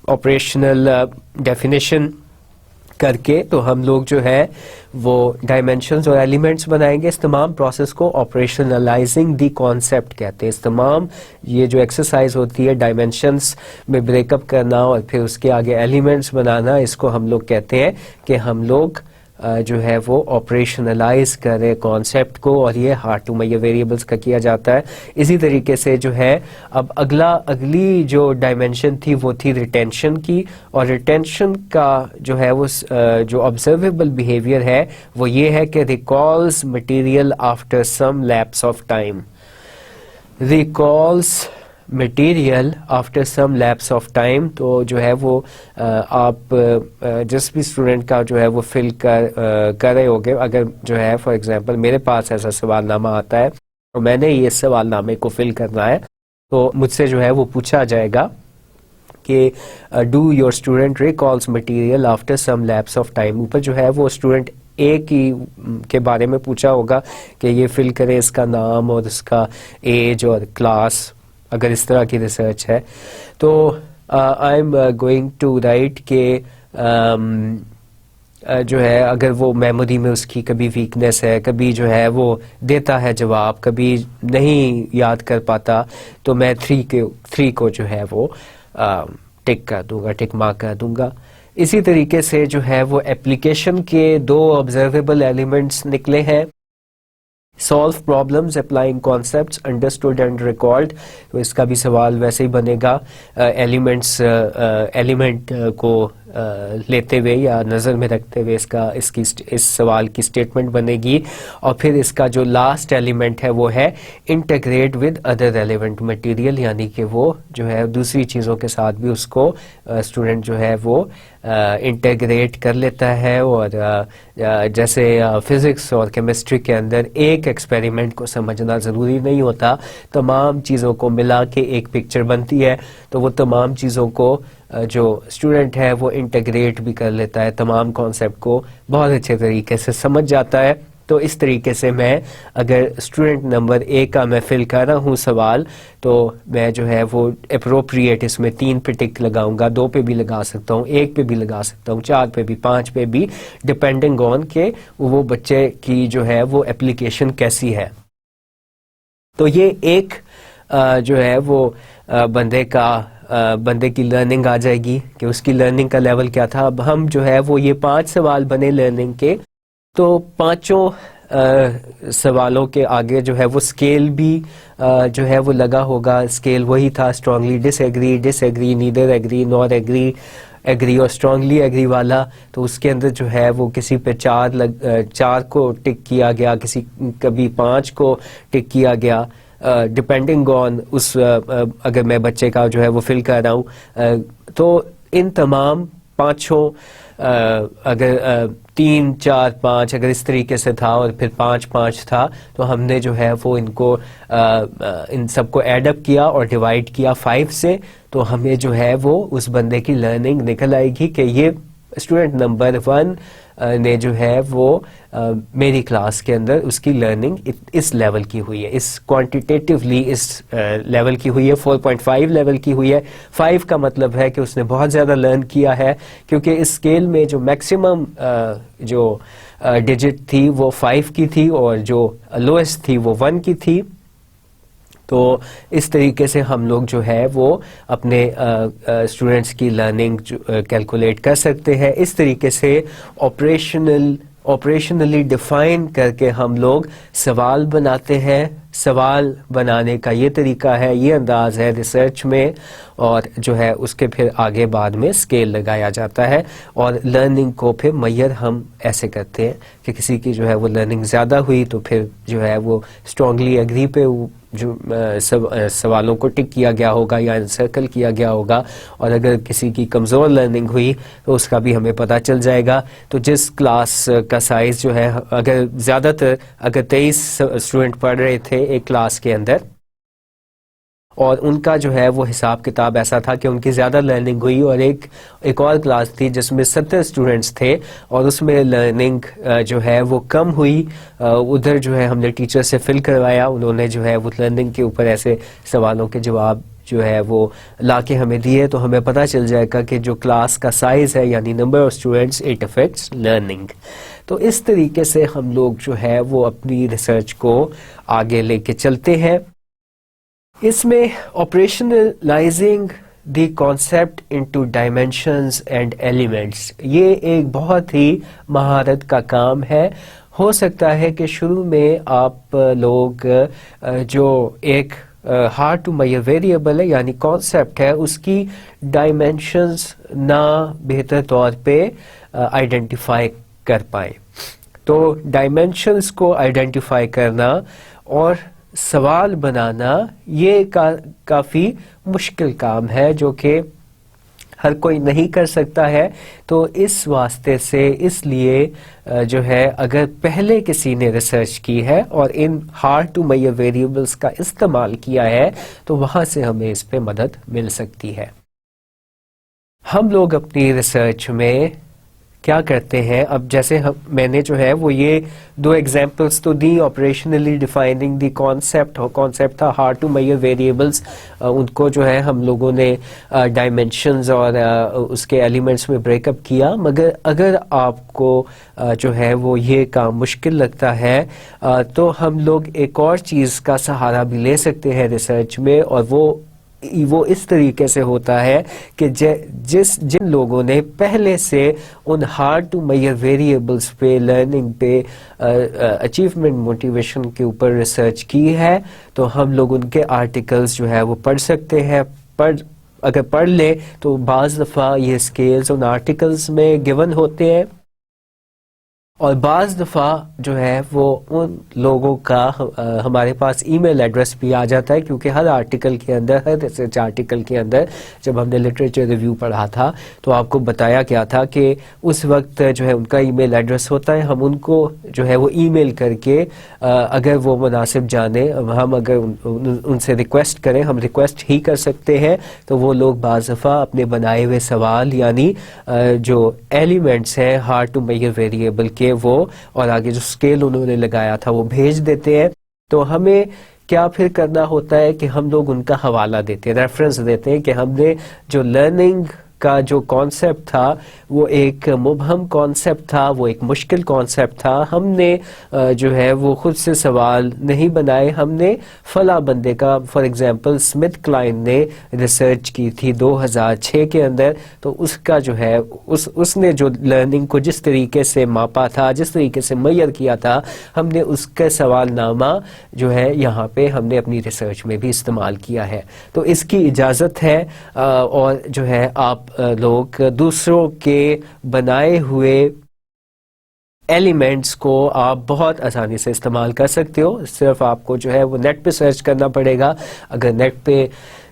آپریشنل ڈیفینیشن کر کے تو ہم لوگ جو ہے وہ ڈائمینشنز اور ایلیمنٹس بنائیں گے. اس تمام پروسیس کو آپریشنلائزنگ دی کانسیپٹ کہتے ہیں. اس تمام یہ جو ایکسرسائز ہوتی ہے ڈائمینشنز میں بریک اپ کرنا اور پھر اس کے آگے ایلیمنٹس بنانا, اس کو ہم لوگ کہتے ہیں کہ ہم لوگ جو ہے وہ آپریشنلائز کرے کانسیپٹ کو, اور یہ ہارڈ ٹو میجر ویریبلس کا کیا جاتا ہے. اسی طریقے سے جو ہے اب اگلی جو ڈائمینشن تھی وہ تھی ریٹینشن کی, اور ریٹینشن کا جو ہے وہ جو آبزرویبل بیہیویئر ہے وہ یہ ہے کہ recalls material after some lapse of time. Recalls material after some lapse of time, تو جو ہے وہ آپ جس بھی اسٹوڈنٹ کا جو ہے وہ فل کر رہے ہوگے, اگر جو ہے فار ایگزامپل میرے پاس ایسا سوال نامہ آتا ہے اور میں نے یہ سوال نامے کو فل کرنا ہے, تو مجھ سے جو ہے وہ پوچھا جائے گا کہ do your student recalls material after some lapse of time. اوپر جو ہے وہ اسٹوڈنٹ ایک ہی کے بارے میں پوچھا ہوگا کہ یہ فل کرے اس کا نام اور اس کا ایج اور کلاس, اگر اس طرح کی ریسرچ ہے. تو I am going to write کہ جو ہے اگر وہ میموری میں اس کی کبھی ویکنیس ہے, کبھی جو ہے وہ دیتا ہے جواب, کبھی نہیں یاد کر پاتا, تو میں 3 کو جو ہے وہ ٹک کر دوں گا, ٹک مارک کر دوں گا. اسی طریقے سے جو ہے وہ اپلیکیشن کے 2 آبزرویبل ایلیمنٹس نکلے ہیں. solve problems applying concepts understood and recalled, تو اس کا بھی سوال ویسے ہی بنے گا ایلیمنٹ کو لیتے ہوئے یا نظر میں رکھتے ہوئے اس سوال کی اسٹیٹمنٹ بنے گی. اور پھر اس کا جو لاسٹ ایلیمنٹ ہے وہ ہے integrate with other relevant material, یعنی کہ وہ جو ہے دوسری چیزوں کے ساتھ بھی اس کو اسٹوڈنٹ جو ہے وہ انٹیگریٹ کر لیتا ہے. اور جیسے فزکس اور کیمسٹری کے اندر ایک ایکسپیریمنٹ کو سمجھنا ضروری نہیں ہوتا, تمام چیزوں کو ملا کے ایک پکچر بنتی ہے, تو وہ تمام چیزوں کو جو اسٹوڈنٹ ہے وہ انٹیگریٹ بھی کر لیتا ہے, تمام کانسیپٹ کو بہت اچھے طریقے سے سمجھ جاتا ہے. تو اس طریقے سے میں اگر اسٹوڈنٹ نمبر 1 کا میں فل کر رہا ہوں سوال, تو میں جو ہے وہ اپروپریٹ اس میں 3 پہ ٹک لگاؤں گا, 2 پہ بھی لگا سکتا ہوں, 1 پہ بھی لگا سکتا ہوں, 4 پہ بھی, 5 پہ بھی, ڈپینڈنگ آن کہ وہ بچے کی جو ہے وہ اپلیکیشن کیسی ہے. تو یہ ایک جو ہے وہ بندے کی لرننگ آ جائے گی کہ اس کی لرننگ کا لیول کیا تھا. اب ہم جو ہے وہ یہ 5 سوال بنے لرننگ کے, تو 5 سوالوں کے آگے جو ہے وہ اسکیل بھی جو ہے وہ لگا ہوگا. اسکیل وہی تھا, اسٹرانگلی ڈس ایگری, نیدر ایگری, نار ایگری, ایگری اور اسٹرانگلی ایگری والا. تو اس کے اندر جو ہے وہ کسی پہ 4 کو ٹک کیا گیا, کبھی 5 کو ٹک کیا گیا, ڈپینڈنگ آن اس اگر میں بچے کا جو ہے وہ فل کر رہا ہوں. تو ان تمام 5 اگر 3 4 5 اگر اس طریقے سے تھا اور پھر 5 تھا, تو ہم نے جو ہے وہ ان سب کو ایڈ اپ کیا اور ڈیوائڈ کیا 5 سے, تو ہمیں جو ہے وہ اس بندے کی لرننگ نکل آئے گی کہ یہ اسٹوڈنٹ نمبر 1 نے جو ہے وہ میری کلاس کے اندر اس کی لرننگ اس لیول کی ہوئی ہے, اس کوانٹیٹیولی اس لیول کی ہوئی ہے, 4.5 لیول کی ہوئی ہے. 5 کا مطلب ہے کہ اس نے بہت زیادہ لرن کیا ہے, کیونکہ اس اسکیل میں جو میکسیمم جو ڈیجٹ تھی وہ 5 کی تھی اور جو لوئسٹ تھی وہ 1 کی تھی. تو اس طریقے سے ہم لوگ جو ہے وہ اپنے اسٹوڈنٹس کی لرننگ کیلکولیٹ کر سکتے ہیں. اس طریقے سے آپریشنلی ڈیفائن کر کے ہم لوگ سوال بناتے ہیں. سوال بنانے کا یہ طریقہ ہے, یہ انداز ہے ریسرچ میں, اور جو ہے اس کے پھر آگے بعد میں اسکیل لگایا جاتا ہے. اور لرننگ کو پھر میئر ہم ایسے کرتے ہیں کہ کسی کی جو ہے وہ لرننگ زیادہ ہوئی تو پھر جو ہے وہ اسٹرانگلی ایگری پہ جو سوالوں کو ٹک کیا گیا ہوگا یا انسرکل کیا گیا ہوگا, اور اگر کسی کی کمزور لرننگ ہوئی تو اس کا بھی ہمیں پتہ چل جائے گا. تو جس کلاس کا سائز جو ہے, اگر زیادہ تر اگر 23 اسٹوڈنٹ پڑھ رہے تھے ایک کلاس کے اندر, اور ان کا جو ہے وہ حساب کتاب ایسا تھا کہ ان کی زیادہ لرننگ ہوئی, اور ایک اور کلاس تھی جس میں 70 اسٹوڈنٹس تھے اور اس میں لرننگ جو ہے وہ کم ہوئی, ادھر جو ہے ہم نے ٹیچر سے فل کروایا, انہوں نے جو ہے وہ لرننگ کے اوپر ایسے سوالوں کے جواب جو ہے وہ لا کے ہمیں دیے تو ہمیں پتہ چل جائے گا کہ جو کلاس کا سائز ہے یعنی number of students it affects learning. تو اس طریقے سے ہم لوگ جو ہے وہ اپنی ریسرچ کو آگے لے کے چلتے ہیں. اس میں operationalizing the concept into dimensions and elements, یہ ایک بہت ہی مہارت کا کام ہے. ہو سکتا ہے کہ شروع میں آپ لوگ جو ایک ہارڈ ٹو میئر ویریبل ہے یعنی کانسیپٹ ہے اس کی ڈائمینشنز نہ بہتر طور پہ آئیڈینٹیفائی کر پائیں. تو ڈائمینشنز کو آئیڈینٹیفائی کرنا اور سوال بنانا یہ کافی مشکل کام ہے جو کہ ہر کوئی نہیں کر سکتا ہے. تو اس واسطے سے اس لیے جو ہے اگر پہلے کسی نے ریسرچ کی ہے اور ان ہارڈ ٹو میئر ویریبلس کا استعمال کیا ہے تو وہاں سے ہمیں اس پہ مدد مل سکتی ہے. ہم لوگ اپنی ریسرچ میں کیا کرتے ہیں، اب جیسے میں نے جو ہے وہ یہ دو ایگزامپلس تو دی، آپریشنلی ڈیفائننگ دی کانسیپٹ تھا ہارڈ ٹو میئر ویریبلس، ان کو جو ہے ہم لوگوں نے ڈائمینشنز اور اس کے ایلیمنٹس میں بریک اپ کیا. مگر اگر آپ کو جو ہے وہ یہ کام مشکل لگتا ہے تو ہم لوگ ایک اور چیز کا سہارا بھی لے سکتے ہیں ریسرچ میں، اور وہ اس طریقے سے ہوتا ہے کہ جن لوگوں نے پہلے سے ان ہارڈ ٹو میئر ویریبلس پہ، لرننگ پہ، اچیومنٹ موٹیویشن کے اوپر ریسرچ کی ہے تو ہم لوگ ان کے آرٹیکلز جو ہے وہ پڑھ سکتے ہیں. اگر پڑھ لیں تو بعض دفعہ یہ اسکیلز ان آرٹیکلز میں گیون ہوتے ہیں اور بعض دفعہ جو ہے وہ ان لوگوں کا ہمارے پاس ای میل ایڈریس بھی آ جاتا ہے، کیونکہ ہر آرٹیکل کے اندر، ہر ریسرچ آرٹیکل کے اندر جب ہم نے لٹریچر ریویو پڑھا تھا تو آپ کو بتایا گیا تھا کہ اس وقت جو ہے ان کا ای میل ایڈریس ہوتا ہے. ہم ان کو جو ہے وہ ای میل کر کے اگر وہ مناسب جانے، ہم اگر ان سے ریکویسٹ کریں، ہم ریکویسٹ ہی کر سکتے ہیں، تو وہ لوگ بعض دفعہ اپنے بنائے ہوئے سوال یعنی جو ایلیمنٹس ہیں ہارڈ ٹو میئر ویریبل کے وہ اور آگے جو اسکیل انہوں نے لگایا تھا وہ بھیج دیتے ہیں. تو ہمیں کیا پھر کرنا ہوتا ہے کہ ہم لوگ ان کا حوالہ دیتے ہیں، ریفرنس دیتے ہیں کہ ہم نے جو لرننگ کا جو کانسیپٹ تھا وہ ایک مبہم کانسیپٹ تھا، وہ ایک مشکل کانسیپٹ تھا. ہم نے جو ہے وہ خود سے سوال نہیں بنائے، ہم نے فلاں بندے کا، فار ایگزامپل اسمتھ کلائن نے ریسرچ کی تھی 2006 کے اندر، تو اس کا جو ہے اس نے جو لرننگ کو جس طریقے سے ماپا تھا، جس طریقے سے میئر کیا تھا، ہم نے اس کا سوال نامہ جو ہے یہاں پہ ہم نے اپنی ریسرچ میں بھی استعمال کیا ہے. تو اس کی اجازت ہے اور جو ہے آپ لوگ دوسروں کے بنائے ہوئے ایلیمنٹس کو آپ بہت آسانی سے استعمال کر سکتے ہو. صرف آپ کو جو ہے وہ نیٹ پہ سرچ کرنا پڑے گا. اگر نیٹ پہ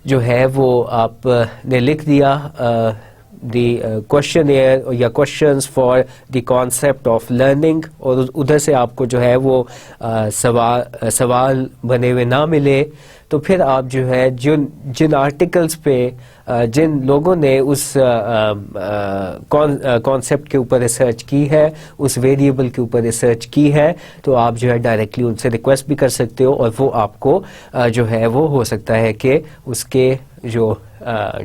جو ہے وہ آپ نے لکھ دیا دی کوشچنیئر یا questions for the concept of learning اور ادھر سے آپ کو جو ہے وہ سوال بنے ہوئے نہ ملے، تو پھر آپ جو ہے جن آرٹیکلز پہ جن لوگوں نے اس کانسیپٹ کے اوپر ریسرچ کی ہے، اس ویریبل کے اوپر ریسرچ کی ہے، تو آپ جو ہے ڈائریکٹلی ان سے ریکویسٹ بھی کر سکتے ہو اور وہ آپ کو جو ہے وہ ہو سکتا ہے کہ اس کے جو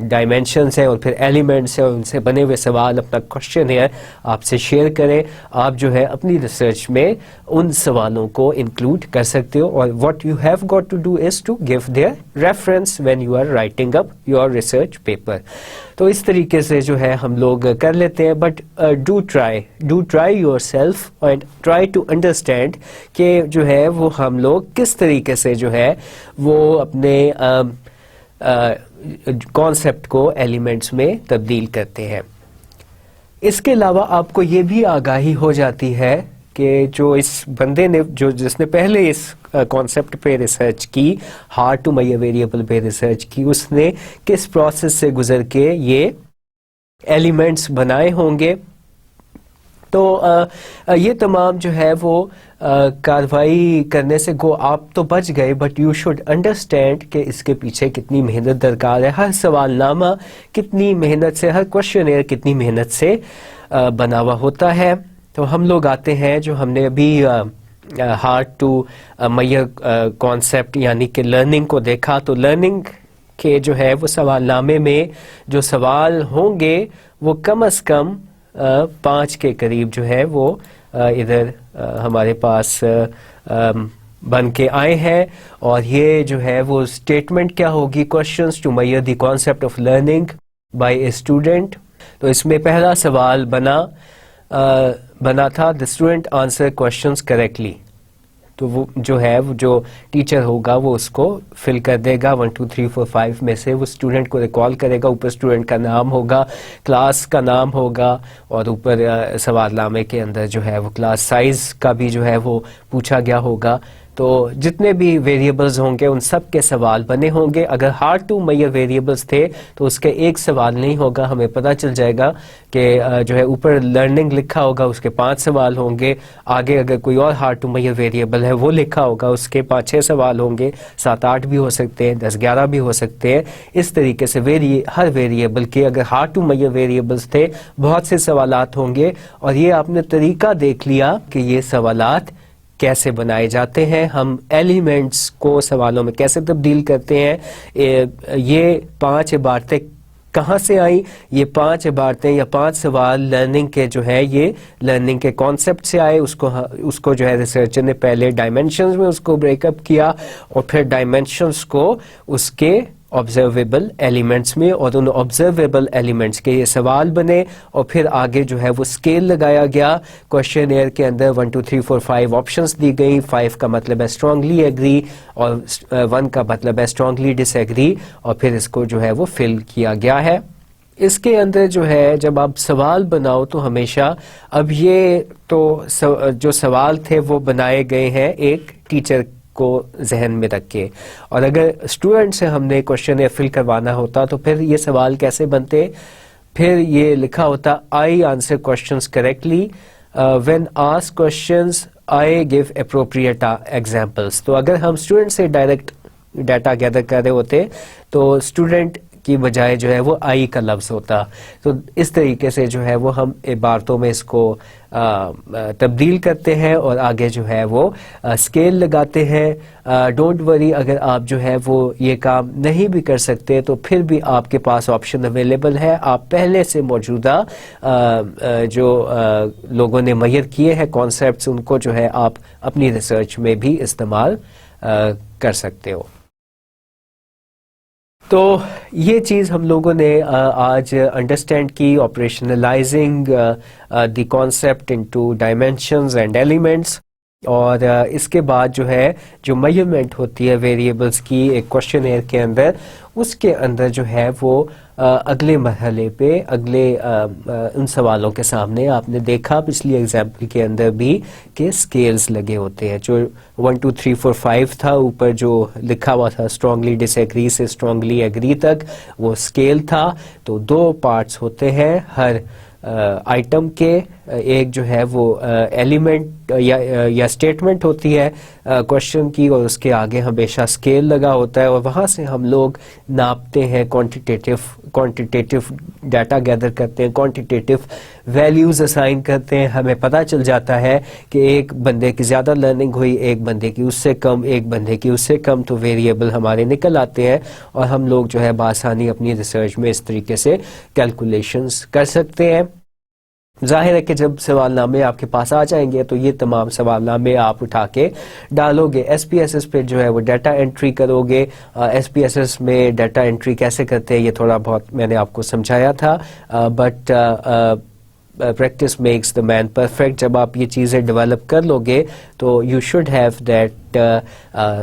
ڈائمینشنس ہیں اور پھر ایلیمنٹس ہیں اور ان سے بنے ہوئے سوال، اپنا کوشچن ہے آپ سے شیئر کریں. آپ جو ہے اپنی ریسرچ میں ان سوالوں کو انکلوڈ کر سکتے ہو، اور what you have got to do is to give their reference when you are writing up your research paper. تو اس طریقے سے جو ہے ہم لوگ کر لیتے ہیں. But do try yourself and try to understand کہ جو ہے وہ ہم لوگ کس طریقے سے جو ہے وہ اپنے کانسیپٹ کو ایلیمنٹس میں تبدیل کرتے ہیں. اس کے علاوہ آپ کو یہ بھی آگاہی ہو جاتی ہے کہ جو اس بندے نے جس نے پہلے اس کانسیپٹ پہ ریسرچ کی، ہارڈ ٹو میئر ویریبل پہ ریسرچ کی، اس نے کس پروسیس سے گزر کے یہ ایلیمنٹس بنائے ہوں گے. تو یہ تمام جو ہے وہ کارروائی کرنے سے گو آپ تو بچ گئے، بٹ یو شوڈ انڈرسٹینڈ کہ اس کے پیچھے کتنی محنت درکار ہے. ہر سوال نامہ کتنی محنت سے، ہر کوشچنیئر کتنی محنت سے بنا ہوا ہوتا ہے. تو ہم لوگ آتے ہیں جو ہم نے ابھی ہارڈ ٹو میئر کانسیپٹ یعنی کہ لرننگ کو دیکھا. تو لرننگ کہ جو ہے وہ سوال نامے میں جو سوال ہوں گے وہ کم از کم 5 کے قریب جو ہے وہ ادھر ہمارے پاس بن کے آئے ہیں. اور یہ جو ہے وہ اسٹیٹمنٹ کیا ہوگی, questions to measure the concept of learning by a student. تو اس میں پہلا سوال بنا تھا the student answer questions correctly. تو وہ جو ہے وہ جو ٹیچر ہوگا وہ اس کو فل کر دے گا 1 2 3 4 5 میں سے, وہ اسٹوڈنٹ کو ریکال کرے گا, اوپر اسٹوڈنٹ کا نام ہوگا, کلاس کا نام ہوگا, اور اوپر سوال نامے کے اندر جو ہے وہ کلاس سائز کا بھی جو ہے وہ پوچھا گیا ہوگا. تو جتنے بھی ویریبلز ہوں گے ان سب کے سوال بنے ہوں گے. اگر ہارڈ ٹو میئر ویریبلز تھے تو اس کے ایک سوال نہیں ہوگا, ہمیں پتہ چل جائے گا کہ جو ہے اوپر لرننگ لکھا ہوگا اس کے 5 سوال ہوں گے, آگے اگر کوئی اور ہارڈ ٹو میئر ویریبل ہے وہ لکھا ہوگا اس کے 5-6 سوال ہوں گے, 7-8 بھی ہو سکتے ہیں, 10-11 بھی ہو سکتے ہیں. اس طریقے سے ہر ویریبل کے اگر ہارڈ ٹو میئر ویریبلز تھے بہت سے سوالات ہوں گے. اور یہ آپ نے طریقہ دیکھ لیا کہ یہ سوالات کیسے بنائے جاتے ہیں, ہم ایلیمنٹس کو سوالوں میں کیسے تبدیل کرتے ہیں. یہ 5 عبارتیں کہاں سے آئیں؟ یہ 5 عبارتیں یا 5 سوال لرننگ کے جو ہے یہ لرننگ کے کانسیپٹ سے آئے. اس کو جو ہے ریسرچر نے پہلے ڈائمینشنز میں اس کو بریک اپ کیا, اور پھر ڈائمینشنز کو اس کے آبزرویبل ایلیمنٹس میں, اور ان آبزرویبل ایلیمنٹس کے یہ سوال بنے, اور پھر آگے جو ہے وہ اسکیل لگایا گیا. کوشچن ایئر کے اندر 1 2 3 4 5 آپشنس دی گئیں. 5 کا مطلب ہے اسٹرانگلی ایگری, اور 1 کا مطلب ہے اسٹرانگلی ڈس ایگری, اور پھر اس کو جو ہے وہ فل کیا گیا ہے. اس کے اندر جو ہے جب آپ سوال بناؤ تو ہمیشہ, اب یہ تو جو سوال تھے وہ بنائے گئے ہیں ایک ٹیچر کو ذہن میں رکھ کے, اور اگر اسٹوڈنٹ سے ہم نے کوشچن فل کروانا ہوتا تو پھر یہ سوال کیسے بنتے؟ پھر یہ لکھا ہوتا I answer questions correctly, when asked questions I give appropriate examples. تو اگر ہم اسٹوڈنٹ سے ڈائریکٹ ڈیٹا گیدر کر رہے ہوتے تو اسٹوڈنٹ کی بجائے جو ہے وہ آئی کا لفظ ہوتا. تو اس طریقے سے جو ہے وہ ہم عبارتوں میں اس کو تبدیل کرتے ہیں اور آگے جو ہے وہ اسکیل لگاتے ہیں. ڈونٹ وری, اگر آپ جو ہے وہ یہ کام نہیں بھی کر سکتے تو پھر بھی آپ کے پاس آپشن اویلیبل ہے. آپ پہلے سے موجودہ جو لوگوں نے میئر کیے ہیں کانسیپٹس, ان کو جو ہے آپ اپنی ریسرچ میں بھی استعمال کر سکتے ہو. تو یہ چیز ہم لوگوں نے آج انڈرسٹینڈ کی, operationalizing the concept into dimensions and elements. اور اس کے بعد جو ہے جو میجرمنٹ ہوتی ہے ویریبلس کی ایک کوشچن ایئر کے اندر, اس کے اندر جو ہے وہ اگلے مرحلے پہ اگلے ان سوالوں کے سامنے آپ نے دیکھا پچھلی ایگزامپل کے اندر بھی کہ اسکیلز لگے ہوتے ہیں. جو 1 2 3 4 5 تھا, اوپر جو لکھا ہوا تھا اسٹرانگلی ڈس ایگری سے اسٹرانگلی ایگری تک, وہ اسکیل تھا. تو 2 پارٹس ہوتے ہیں ہر آئٹم کے. ایک جو ہے وہ ایلیمنٹ یا اسٹیٹمنٹ ہوتی ہے کوشچن کی, اور اس کے آگے ہمیشہ اسکیل لگا ہوتا ہے, اور وہاں سے ہم لوگ ناپتے ہیں, کوانٹیٹیو ڈیٹا گیدر کرتے ہیں, کوانٹیٹیو ویلیوز اسائن کرتے ہیں. ہمیں پتہ چل جاتا ہے کہ ایک بندے کی زیادہ لرننگ ہوئی, ایک بندے کی اس سے کم, ایک بندے کی اس سے کم, تو ویریبل ہمارے نکل آتے ہیں, اور ہم لوگ جو ہے بآسانی اپنی ریسرچ میں اس طریقے سے کیلکولیشنز کر سکتے ہیں. ظاہر ہے کہ جب سوال نامے آپ کے پاس آ جائیں گے تو یہ تمام سوال نامے آپ اٹھا کے ڈالو گے. ایس پی ایس ایس پہ جو ہے وہ ڈیٹا انٹری کرو گے. ایس پی ایس ایس میں ڈیٹا انٹری کیسے کرتے ہیں یہ تھوڑا بہت میں نے آپ کو سمجھایا تھا, but practice makes the man perfect. جب آپ یہ چیزیں ڈیولپ کر لو گے تو you should have that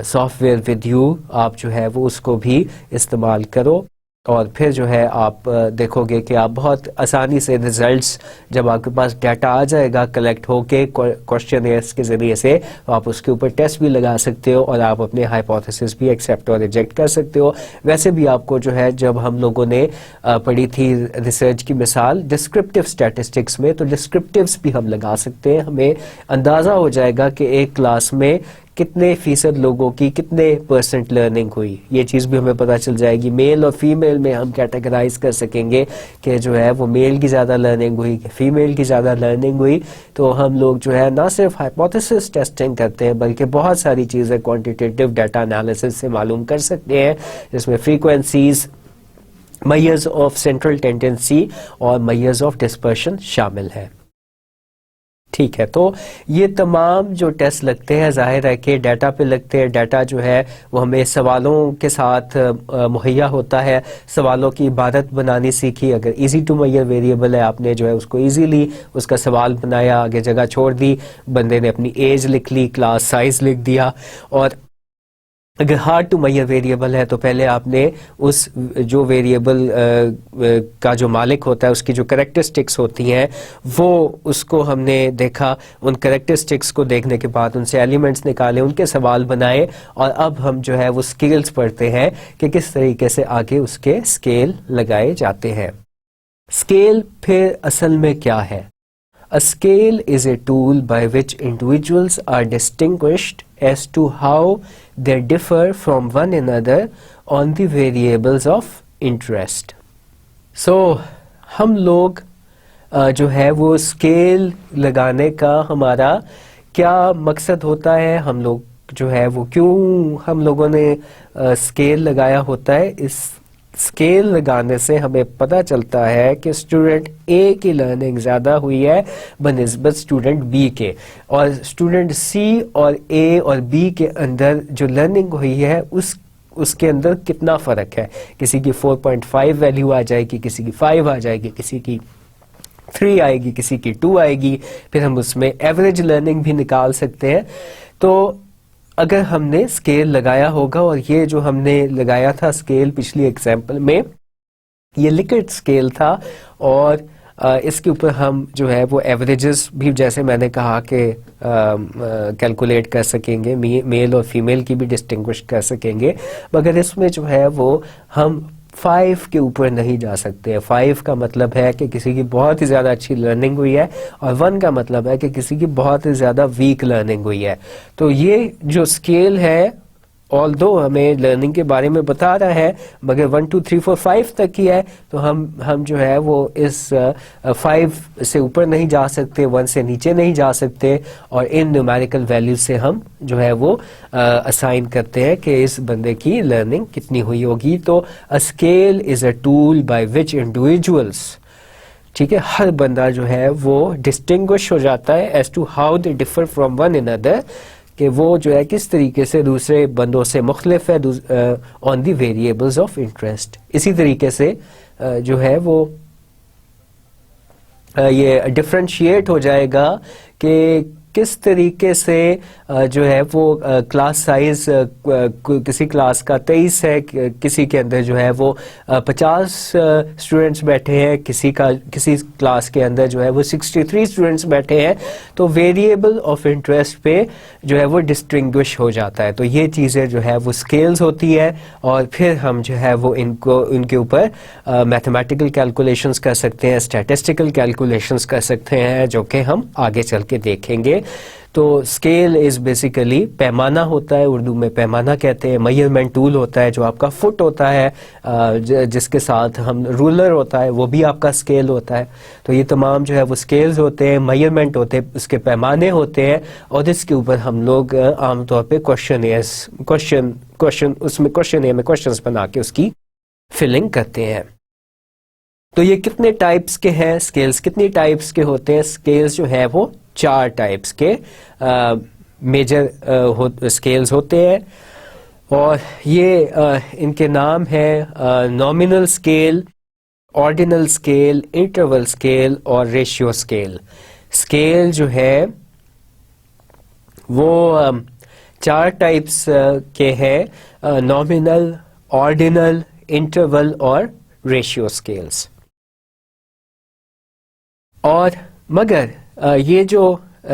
soft where with you. آپ جو ہے وہ اس کو بھی استعمال کرو, اور پھر جو ہے آپ دیکھو گے کہ آپ بہت آسانی سے ریزلٹس, جب آپ کے پاس ڈیٹا آ جائے گا کلیکٹ ہو کے کوشچن ایئرس کے ذریعے سے, تو آپ اس کے اوپر ٹیسٹ بھی لگا سکتے ہو, اور آپ اپنے ہائپوتھیسس بھی ایکسیپٹ اور ریجیکٹ کر سکتے ہو. ویسے بھی آپ کو جو ہے جب ہم لوگوں نے پڑھی تھی ریسرچ کی مثال ڈسکرپٹیو اسٹیٹسٹکس میں, تو ڈسکرپٹیوس بھی ہم لگا سکتے ہیں. ہمیں اندازہ ہو جائے گا کہ ایک کلاس میں کتنے فیصد لوگوں کی کتنے پرسنٹ لرننگ ہوئی, یہ چیز بھی ہمیں پتہ چل جائے گی. میل اور فیمیل میں ہم کیٹیگرائز کر سکیں گے کہ جو ہے وہ میل کی زیادہ لرننگ ہوئی کہ فیمیل کی زیادہ لرننگ ہوئی. تو ہم لوگ جو ہے نہ صرف ہائپوتھیسس ٹیسٹنگ کرتے ہیں بلکہ بہت ساری چیزیں کوانٹیٹیو ڈیٹا انالیسس سے معلوم کر سکتے ہیں, جس میں frequencies, measures of central tendency اور میئرز آف ڈسپرشن شامل ہیں. ٹھیک ہے, تو یہ تمام جو ٹیسٹ لگتے ہیں ظاہر ہے کہ ڈیٹا پہ لگتے ہیں. ڈیٹا جو ہے وہ ہمیں سوالوں کے ساتھ مہیا ہوتا ہے, سوالوں کی عبادت بنانی سیکھی. اگر ایزی ٹو میئر ویریبل ہے, آپ نے جو ہے اس کو ایزیلی اس کا سوال بنایا, آگے جگہ چھوڑ دی, بندے نے اپنی ایج لکھ لی, کلاس سائز لکھ دیا. اور اگر ہارڈ ٹو میئر ویریبل ہے تو پہلے آپ نے اس جو ویریبل کا جو مالک ہوتا ہے اس کی جو کریکٹرسٹکس ہوتی ہیں وہ اس کو ہم نے دیکھا, ان کریکٹرسٹکس کو دیکھنے کے بعد ان سے ایلیمنٹس نکالے, ان کے سوال بنائے, اور اب ہم جو ہے وہ اسکیلز پڑھتے ہیں کہ کس طریقے سے آگے اس کے اسکیل لگائے جاتے ہیں. اسکیل پھر اصل میں کیا ہے؟ A scale is a tool by which individuals are distinguished as to how they differ from one another on the variables of interest. So, ہم لوگ جو ہے وہ اسکیل لگانے کا ہمارا کیا مقصد ہوتا ہے, ہم لوگ جو ہے وہ کیوں ہم لوگوں نے اسکیل لگایا ہوتا ہے. اس اسکیل لگانے سے ہمیں پتہ چلتا ہے کہ اسٹوڈنٹ اے کی لرننگ زیادہ ہوئی ہے بنسبت اسٹوڈنٹ بی کے, اور اسٹوڈنٹ سی اور اے اور بی کے اندر جو لرننگ ہوئی ہے اس کے اندر کتنا فرق ہے. کسی کی 4.5 ویلیو آ جائے گی, کسی کی 5 آ جائے گی, کسی کی 3 آئے گی, کسی کی 2 آئے گی. پھر ہم اس میں ایوریج لرننگ بھی نکال سکتے ہیں. تو اگر ہم نے اسکیل لگایا ہوگا, اور یہ جو ہم نے لگایا تھا اسکیل پچھلی ایگزامپل میں یہ لکٹ اسکیل تھا, اور اس کے اوپر ہم جو ہے وہ ایوریجز بھی جیسے میں نے کہا کہ کیلکولیٹ کر سکیں گے, میل اور فیمیل کی بھی ڈسٹنگوش کر سکیں گے, مگر اس میں جو ہے وہ ہم 5 کے اوپر نہیں جا سکتے. 5 کا مطلب ہے کہ کسی کی بہت ہی زیادہ اچھی لرننگ ہوئی ہے, اور 1 کا مطلب ہے کہ کسی کی بہت ہی زیادہ ویک لرننگ ہوئی ہے. تو یہ جو اسکیل ہے although ہمیں لرننگ کے بارے میں بتا رہا ہے مگر 1 2 3 4 5 تک ہی ہے, تو ہم جو ہے وہ اس 5 سے اوپر نہیں جا سکتے, 1 سے نیچے نہیں جا سکتے, اور ان نیومیریکل ویلیوز سے ہم جو ہے وہ اسائن کرتے ہیں کہ اس بندے کی لرننگ کتنی ہوئی ہوگی. تو scale is a tool by which individuals, ٹھیک ہے, ہر بندہ جو ہے وہ ڈسٹنگوش ہو جاتا ہے as to how they differ from one another, کہ وہ جو ہے کس طریقے سے دوسرے بندوں سے مختلف ہے آن دی ویریبلز آف انٹرسٹ. اسی طریقے سے جو ہے وہ یہ ڈفرینشیٹ ہو جائے گا کہ کس طریقے سے جو ہے وہ کلاس سائز کسی کلاس کا 23 ہے, کسی کے اندر جو ہے وہ 50 اسٹوڈنٹس بیٹھے ہیں, کسی کلاس کے اندر جو ہے وہ 63 اسٹوڈنٹس بیٹھے ہیں. تو ویریبل آف انٹرسٹ پہ جو ہے وہ ڈسٹنگوش ہو جاتا ہے. تو یہ چیزیں جو ہے وہ اسکیلز ہوتی ہے, اور پھر ہم جو ہے وہ ان کے اوپر میتھمیٹیکل کیلکولیشنز کر سکتے ہیں, اسٹیٹسٹیکل کیلکولیشنز کر سکتے ہیں, جو کہ ہم آگے چل کے دیکھیں گے. تو اسکیل از بیسیکلی پیمانہ ہوتا ہے, اردو میں پیمانہ کہتے ہیں. میئرمنٹ ٹول ہوتا ہے جو آپ کا فٹ ہوتا ہے, جس کے ساتھ ہم رولر ہوتا ہے وہ بھی آپ کا اسکیل ہوتا ہے. تو یہ تمام جو ہے وہ اسکیلز ہوتے ہیں, میئرمنٹ ہوتے ہیں, اس کے پیمانے ہوتے ہیں, اور اس کے اوپر ہم لوگ عام طور پہ اس میں کوشچنز بنا کے اس کی فلنگ کرتے ہیں. تو یہ کتنے ٹائپس کے ہیں اسکیلز, کتنی ٹائپس کے ہوتے ہیں اسکیلز؟ جو ہے وہ 4 ٹائپس کے میجر اسکیلز ہوتے ہیں, اور یہ ان کے نام ہیں nominal scale, ordinal scale, interval scale اور ریشیو اسکیل. اسکیل جو ہے وہ 4 ٹائپس کے ہیں, نامینل, آرڈینل, انٹرول اور ریشیو اسکیلز. اور مگر یہ جو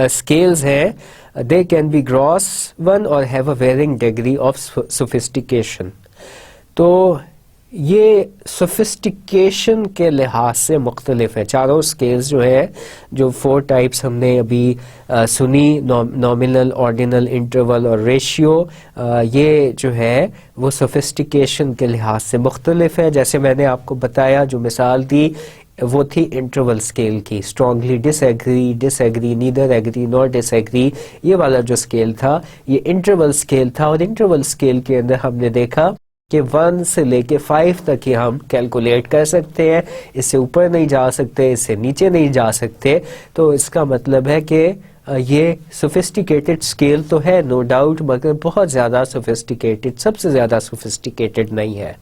اسکیلز ہیں they can be gross one اور have a varying degree of sophistication. تو یہ سوفسٹیکیشن کے لحاظ سے مختلف ہے. چاروں اسکیلز جو ہے جو 4 ٹائپس ہم نے ابھی سنی، نامنل، آرڈینل، انٹرول اور ریشیو، یہ جو ہے وہ سوفسٹیکیشن کے لحاظ سے مختلف ہے. جیسے میں نے آپ کو بتایا، جو مثال دی وہ تھی انٹرول اسکیل کی، اسٹرانگلی ڈس ایگری، نیدر ایگری نور ڈس ایگری. یہ والا جو اسکیل تھا یہ انٹرول اسکیل تھا، اور انٹرول اسکیل کے اندر ہم نے دیکھا کہ 1 سے لے کے 5 تک ہی ہم کیلکولیٹ کر سکتے ہیں، اس سے اوپر نہیں جا سکتے، اس سے نیچے نہیں جا سکتے. تو اس کا مطلب ہے کہ یہ سوفسٹیکیٹڈ اسکیل تو ہے نو ڈاؤٹ، مگر بہت زیادہ سوفسٹیکیٹڈ، سب سے زیادہ سوفسٹیکیٹڈ نہیں ہے.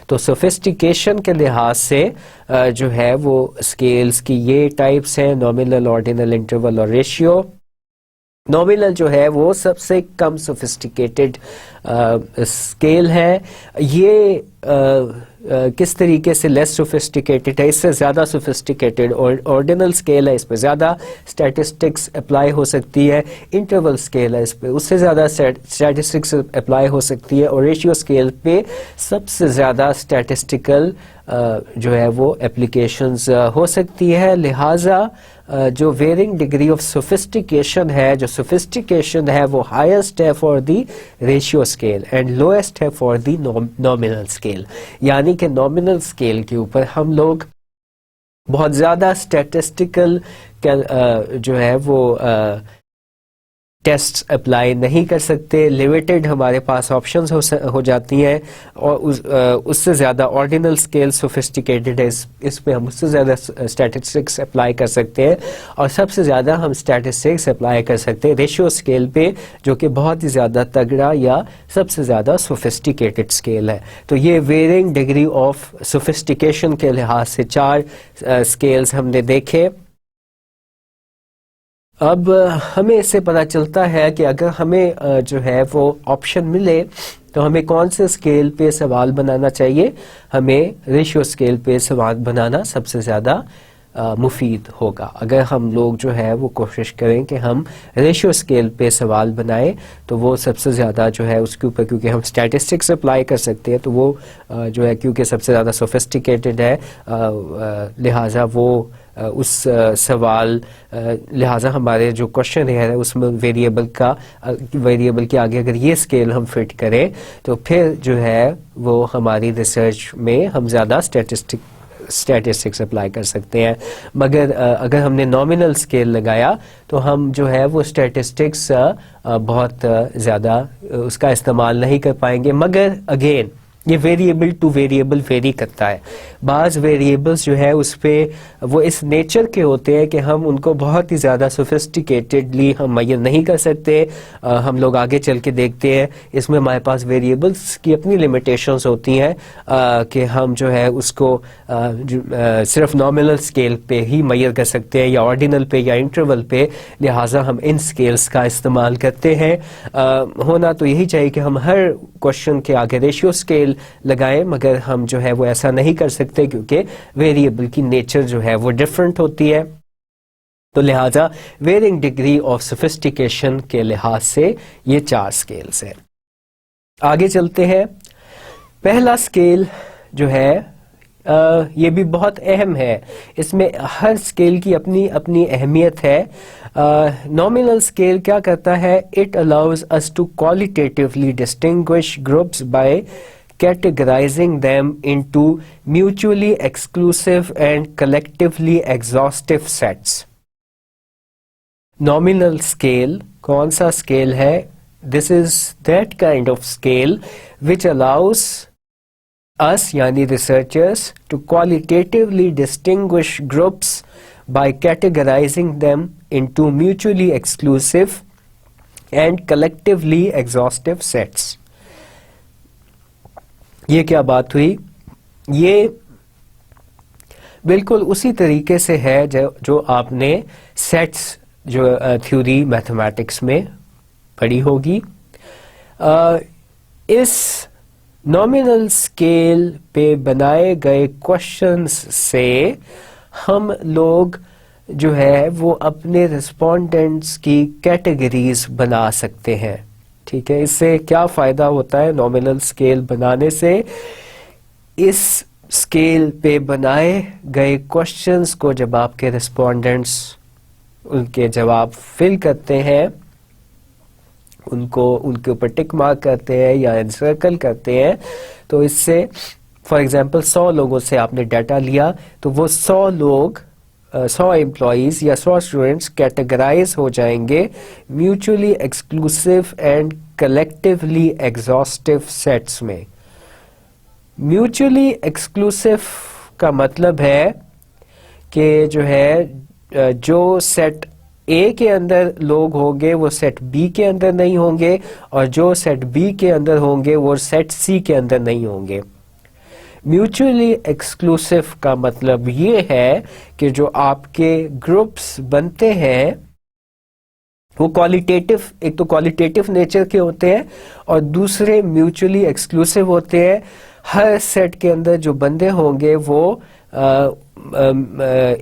تو سوفسٹیکیشن کے لحاظ سے جو ہے وہ اسکیلز کی یہ ٹائپس ہیں، نامنل، آرڈینل، انٹرول اور ریشیو. نامنل جو ہے وہ سب سے کم سوفسٹیکیٹڈ اسکیل ہے. یہ کس طریقے سے لیس سوفسٹیکیٹڈ ہے؟ اس سے زیادہ سوفسٹیکیٹڈ آرڈینل اسکیل ہے، اس پہ زیادہ اسٹیٹسٹکس اپلائی ہو سکتی ہے. انٹرول اسکیل ہے، اس پہ اس سے زیادہ اسٹیٹسٹکس اپلائی ہو سکتی ہے. اور ریشیو اسکیل پہ سب سے زیادہ اسٹیٹسٹیکل جو ہے وہ اپلیکیشنز ہو سکتی ہے. لہٰذا جو ویئرنگ ڈگری آف سوفسٹیکیشن ہے، جو سوفسٹیکیشن ہے وہ ہائیسٹ ہے for the ratio scale and lowest ہے فار دی نامنل اسکیل. یعنی کہ نامنل اسکیل کے اوپر ہم لوگ بہت زیادہ اسٹیٹسٹیکل جو ہے وہ ٹیسٹ اپلائی نہیں کر سکتے، لیمیٹڈ ہمارے پاس آپشنز ہو جاتی ہیں. اور اس سے زیادہ آرڈینل اسکیل سوفسٹیکیٹڈ ہے، اس پہ ہم اس سے زیادہ اسٹیٹسٹکس اپلائی کر سکتے ہیں، اور سب سے زیادہ ہم اسٹیٹسٹکس اپلائی کر سکتے ہیں ریشیو اسکیل پہ، جو کہ بہت ہی زیادہ تگڑا یا سب سے زیادہ سوفسٹیکیٹڈ اسکیل ہے. تو یہ ویئرنگ ڈگری آف سوفسٹیکیشن کے لحاظ سے 4 اسکیلز ہم نے دیکھے. اب ہمیں اس سے پتہ چلتا ہے کہ اگر ہمیں جو ہے وہ آپشن ملے تو ہمیں کون سے اسکیل پہ سوال بنانا چاہیے. ہمیں ریشیو اسکیل پہ سوال بنانا سب سے زیادہ مفید ہوگا. اگر ہم لوگ جو ہے وہ کوشش کریں کہ ہم ریشیو اسکیل پہ سوال بنائیں تو وہ سب سے زیادہ جو ہے اس کے اوپر، کیونکہ ہم اسٹیٹسٹکس اپلائی کر سکتے ہیں، تو وہ جو ہے کیونکہ سب سے زیادہ سوفسٹیکیٹڈ ہے، لہٰذا وہ اس سوال، لہٰذا ہمارے جو کوشچن ہے اس میں ویریبل کے آگے اگر یہ اسکیل ہم فٹ کریں تو پھر جو ہے وہ ہماری ریسرچ میں ہم زیادہ اسٹیٹسٹکس اپلائی کر سکتے ہیں. مگر اگر ہم نے نامنل اسکیل لگایا تو ہم جو ہے وہ اسٹیٹسٹکس بہت زیادہ اس کا استعمال نہیں کر پائیں گے. مگر اگین یہ ویریبل ٹو ویریبل ویری کرتا ہے. بعض ویریبلس جو ہے اس پہ وہ اس نیچر کے ہوتے ہیں کہ ہم ان کو بہت ہی زیادہ سوفسٹیکیٹڈلی ہم معین نہیں کر سکتے. ہم لوگ آگے چل کے دیکھتے ہیں اس میں ہمارے پاس ویریبلس کی اپنی لمیٹیشنز ہوتی ہیں کہ ہم جو ہے اس کو صرف نامنل اسکیل پہ ہی معین کر سکتے ہیں یا آرڈینل پہ یا انٹرول پہ. لہٰذا ہم ان اسکیلس کا استعمال کرتے ہیں. ہونا تو یہی چاہیے کہ ہم ہر کوشچن کے آگے ریشیو اسکیل لگائیں، مگر ہم جو ہے وہ ایسا نہیں کر سکتے کیونکہ ویریبل کی نیچر جو ہے وہ ڈفرنٹ ہوتی ہے. تو لہٰذا ویئرنگ ڈگری آف سوفسٹیکیشن کے لحاظ سے یہ 4 اسکیلز ہیں. آگے چلتے ہیں. پہلا اسکیل جو ہے یہ بھی بہت اہم ہے، اس میں ہر اسکیل کی اپنی اپنی اہمیت ہے. نامنل اسکیل کیا کرتا ہے؟ It allows us to qualitatively distinguish groups by categorizing them into mutually exclusive and collectively exhaustive sets. Nominal scale کون سا scale ہے؟ This is that kind of scale which allows us یعنی researchers to qualitatively distinguish groups by categorizing them into mutually exclusive and collectively exhaustive sets. یہ کیا بات ہوئی؟ یہ بالکل اسی طریقے سے ہے جو آپ نے سیٹس جو تھیوری میتھمیٹکس میں پڑھی ہوگی. اس نامنل اسکیل پہ بنائے گئے کوشچنز سے ہم لوگ جو ہے وہ اپنے رسپونڈنٹس کی کیٹیگریز بنا سکتے ہیں. ٹھیک ہے، اس سے کیا فائدہ ہوتا ہے نامنل اسکیل بنانے سے؟ اس اسکیل پہ بنائے گئے کوشچنس کو جب آپ کے رسپونڈنٹس ان کے جواب فل کرتے ہیں، ان کے اوپر ٹک مارک کرتے ہیں یا انسرکل کرتے ہیں، تو اس سے فار ایگزامپل 100 لوگوں سے آپ نے ڈیٹا لیا، تو وہ 100 لوگ 100 امپلائیز یا 100 اسٹوڈینٹس کیٹیگرائز ہو جائیں گے mutually exclusive and collectively exhaustive sets میں. میوچلی ایکسکلوسیو کا مطلب ہے کہ جو ہے جو سیٹ اے کے اندر لوگ ہوں گے وہ سیٹ بی کے اندر نہیں ہوں گے، اور جو سیٹ بی کے اندر ہوں گے وہ سیٹ سی کے اندر نہیں ہوں گے. میوچلی ایکسکلوسیو کا مطلب یہ ہے کہ جو آپ کے گروپس بنتے ہیں وہ کوالٹیٹیو، ایک تو کوالٹیٹیو نیچر کے ہوتے ہیں اور دوسرے میوچلی ایکسکلوسیو ہوتے ہیں. ہر سیٹ کے اندر جو بندے ہوں گے وہ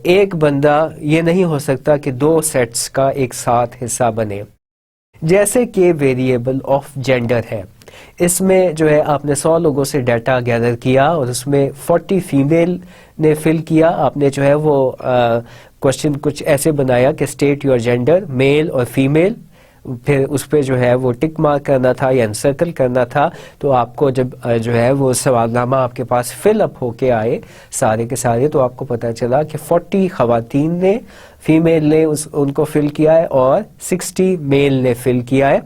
ایک بندہ یہ نہیں ہو سکتا کہ 2 سیٹس کا ایک ساتھ حصہ بنے. جیسے کہ ویریبل آف جینڈر ہے، اس میں جو ہے آپ نے 100 لوگوں سے ڈیٹا گیدر کیا اور اس میں 40 فیمیل نے فل کیا. آپ نے جو ہے وہ کوشچن کچھ ایسے بنایا کہ اسٹیٹ یور جینڈر، میل اور فیمیل، پھر اس پہ جو ہے وہ ٹک مارک کرنا تھا یا انسرکل کرنا تھا. تو آپ کو جب جو ہے وہ سوال نامہ آپ کے پاس فل اپ ہو کے آئے سارے کے سارے، تو آپ کو پتا چلا کہ 40 خواتین نے، فیمیل نے ان کو فل کیا ہے اور 60 میل نے فل کیا ہے.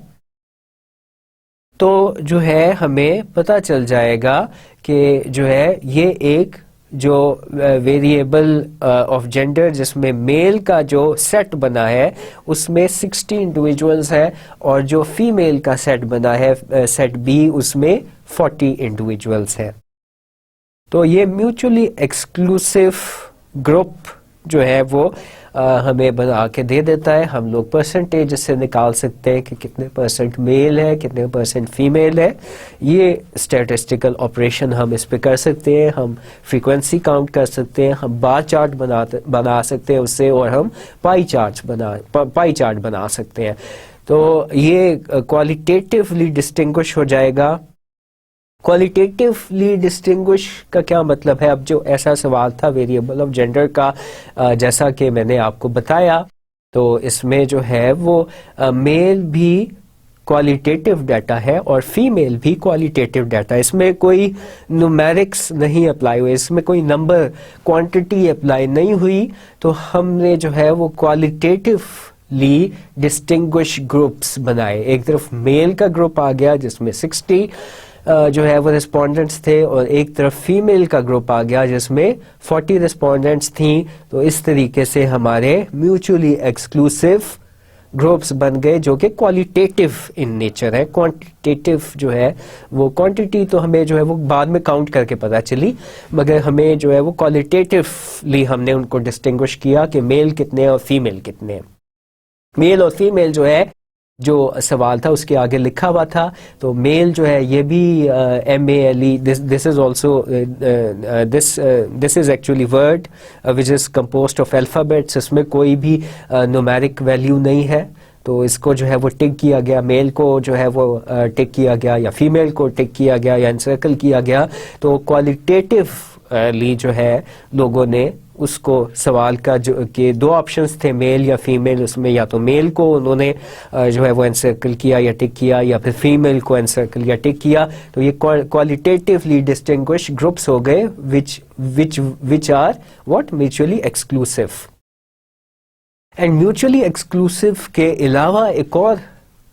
تو جو ہے ہمیں پتا چل جائے گا کہ جو ہے یہ ایک جو ویریبل آف جینڈر جس میں میل کا جو سیٹ بنا ہے اس میں 60 انڈیویجولز ہے، اور جو فیمیل کا سیٹ بنا ہے سیٹ بی اس میں 40 انڈیویجولز ہے. تو یہ میوچلی ایکسکلوسیو گروپ جو ہے وہ ہمیں بنا کے دے دیتا ہے. ہم لوگ پرسنٹیج سے نکال سکتے ہیں کہ کتنے پرسنٹ میل ہے، کتنے پرسنٹ فیمیل ہے. یہ اسٹیٹسٹیکل آپریشن ہم اس پہ کر سکتے ہیں. ہم فریکوینسی کاؤنٹ کر سکتے ہیں، ہم بار چارٹ بنا سکتے ہیں اس سے، اور ہم پائی چارٹ بنا سکتے ہیں. تو یہ کوالٹیٹیولی ڈسٹنگوش ہو جائے گا. کوالٹیٹیولی ڈسٹنگوش کا کیا مطلب ہے؟ اب جو ایسا سوال تھا ویریبل آف جینڈر کا، جیسا کہ میں نے آپ کو بتایا، تو اس میں جو ہے وہ میل بھی کوالٹیٹیو ڈیٹا ہے اور فیمیل بھی کوالٹیٹیو ڈیٹا. اس میں کوئی نومیرکس نہیں اپلائی ہوئے، اس میں کوئی نمبر کوانٹٹی اپلائی نہیں ہوئی. تو ہم نے جو ہے وہ کوالٹیٹیولی ڈسٹنگوش گروپس بنائے. ایک طرف میل کا گروپ آ گیا جس میں 60 جو ہے وہ رسپونڈنٹس تھے، اور ایک طرف فیمیل کا گروپ آ گیا جس میں 40 رسپونڈنٹس تھیں. تو اس طریقے سے ہمارے میوچلی ایکسکلوسیو گروپس بن گئے جو کہ کوالٹیٹیو ان نیچر ہے. کوانٹیٹیو جو ہے وہ کوانٹٹی تو ہمیں جو ہے وہ بعد میں کاؤنٹ کر کے پتہ چلی، مگر ہمیں جو ہے وہ کوالٹیٹیولی ہم نے ان کو ڈسٹنگوش کیا کہ میل کتنے اور فیمیل کتنے. میل اور فیمیل جو ہے جو سوال تھا اس کے آگے لکھا ہوا تھا. تو میل جو ہے یہ بھی MALE، this is also this is actually word which is composed of alphabets. اس میں کوئی بھی نومیرک ویلیو نہیں ہے، تو اس کو جو ہے وہ ٹک کیا گیا. میل کو جو ہے وہ ٹک کیا گیا یا فیمیل کو ٹک کیا گیا یا انسرکل کیا گیا. تو کوالٹیٹیولی جو ہے لوگوں نے اس کو سوال کا جو کہ 2 آپشنز تھے میل یا فیمیل، اس میں یا تو میل کو انہوں نے جو ہے وہ انسرکل کیا یا ٹک کیا، یا پھر فیمیل کو انسرکل یا ٹک کیا. تو یہ کوالٹیٹیولی ڈسٹنگوش گروپس ہو گئے which are what mutually exclusive. And mutually exclusive کے علاوہ ایک اور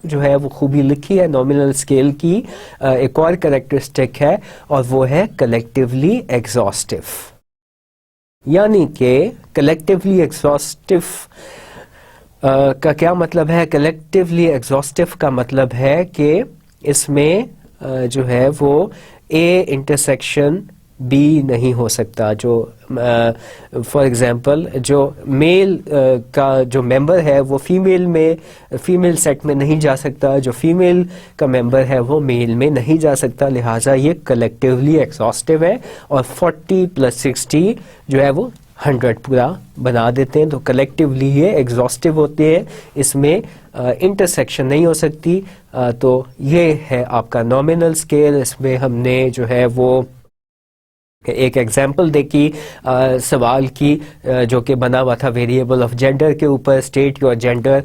جو ہے وہ خوبی لکھی ہے نامنل اسکیل کی، ایک اور کریکٹرسٹک ہے، اور وہ ہے کلیکٹیولی ایگزاسٹو. یعنی کہ کلیکٹیولی ایگزاسٹو کا کیا مطلب ہے؟ کلیکٹیولی ایگزاسٹو کا مطلب ہے کہ اس میں جو ہے وہ A انٹرسیکشن B نہیں ہو سکتا. جو فار ایگزامپل جو میل کا جو ممبر ہے وہ فیمیل سیٹ میں نہیں جا سکتا، جو فیمیل کا ممبر ہے وہ میل میں نہیں جا سکتا. لہٰذا یہ کلیکٹیولی ایگزاسٹو ہے، اور 40 + 60 جو ہے وہ 100 پورا بنا دیتے ہیں. تو کلیکٹیولی یہ ایگزاسٹو ہوتے ہیں، اس میں انٹرسیکشن نہیں ہو سکتی. تو یہ ہے آپ کا نامنل اسکیل. اس میں ہم نے جو ہے وہ ایک ایگزامپل دیکھی سوال کی جو کہ بنا ہوا تھا ویریبل آف جینڈر کے اوپر، اسٹیٹ یور جینڈر،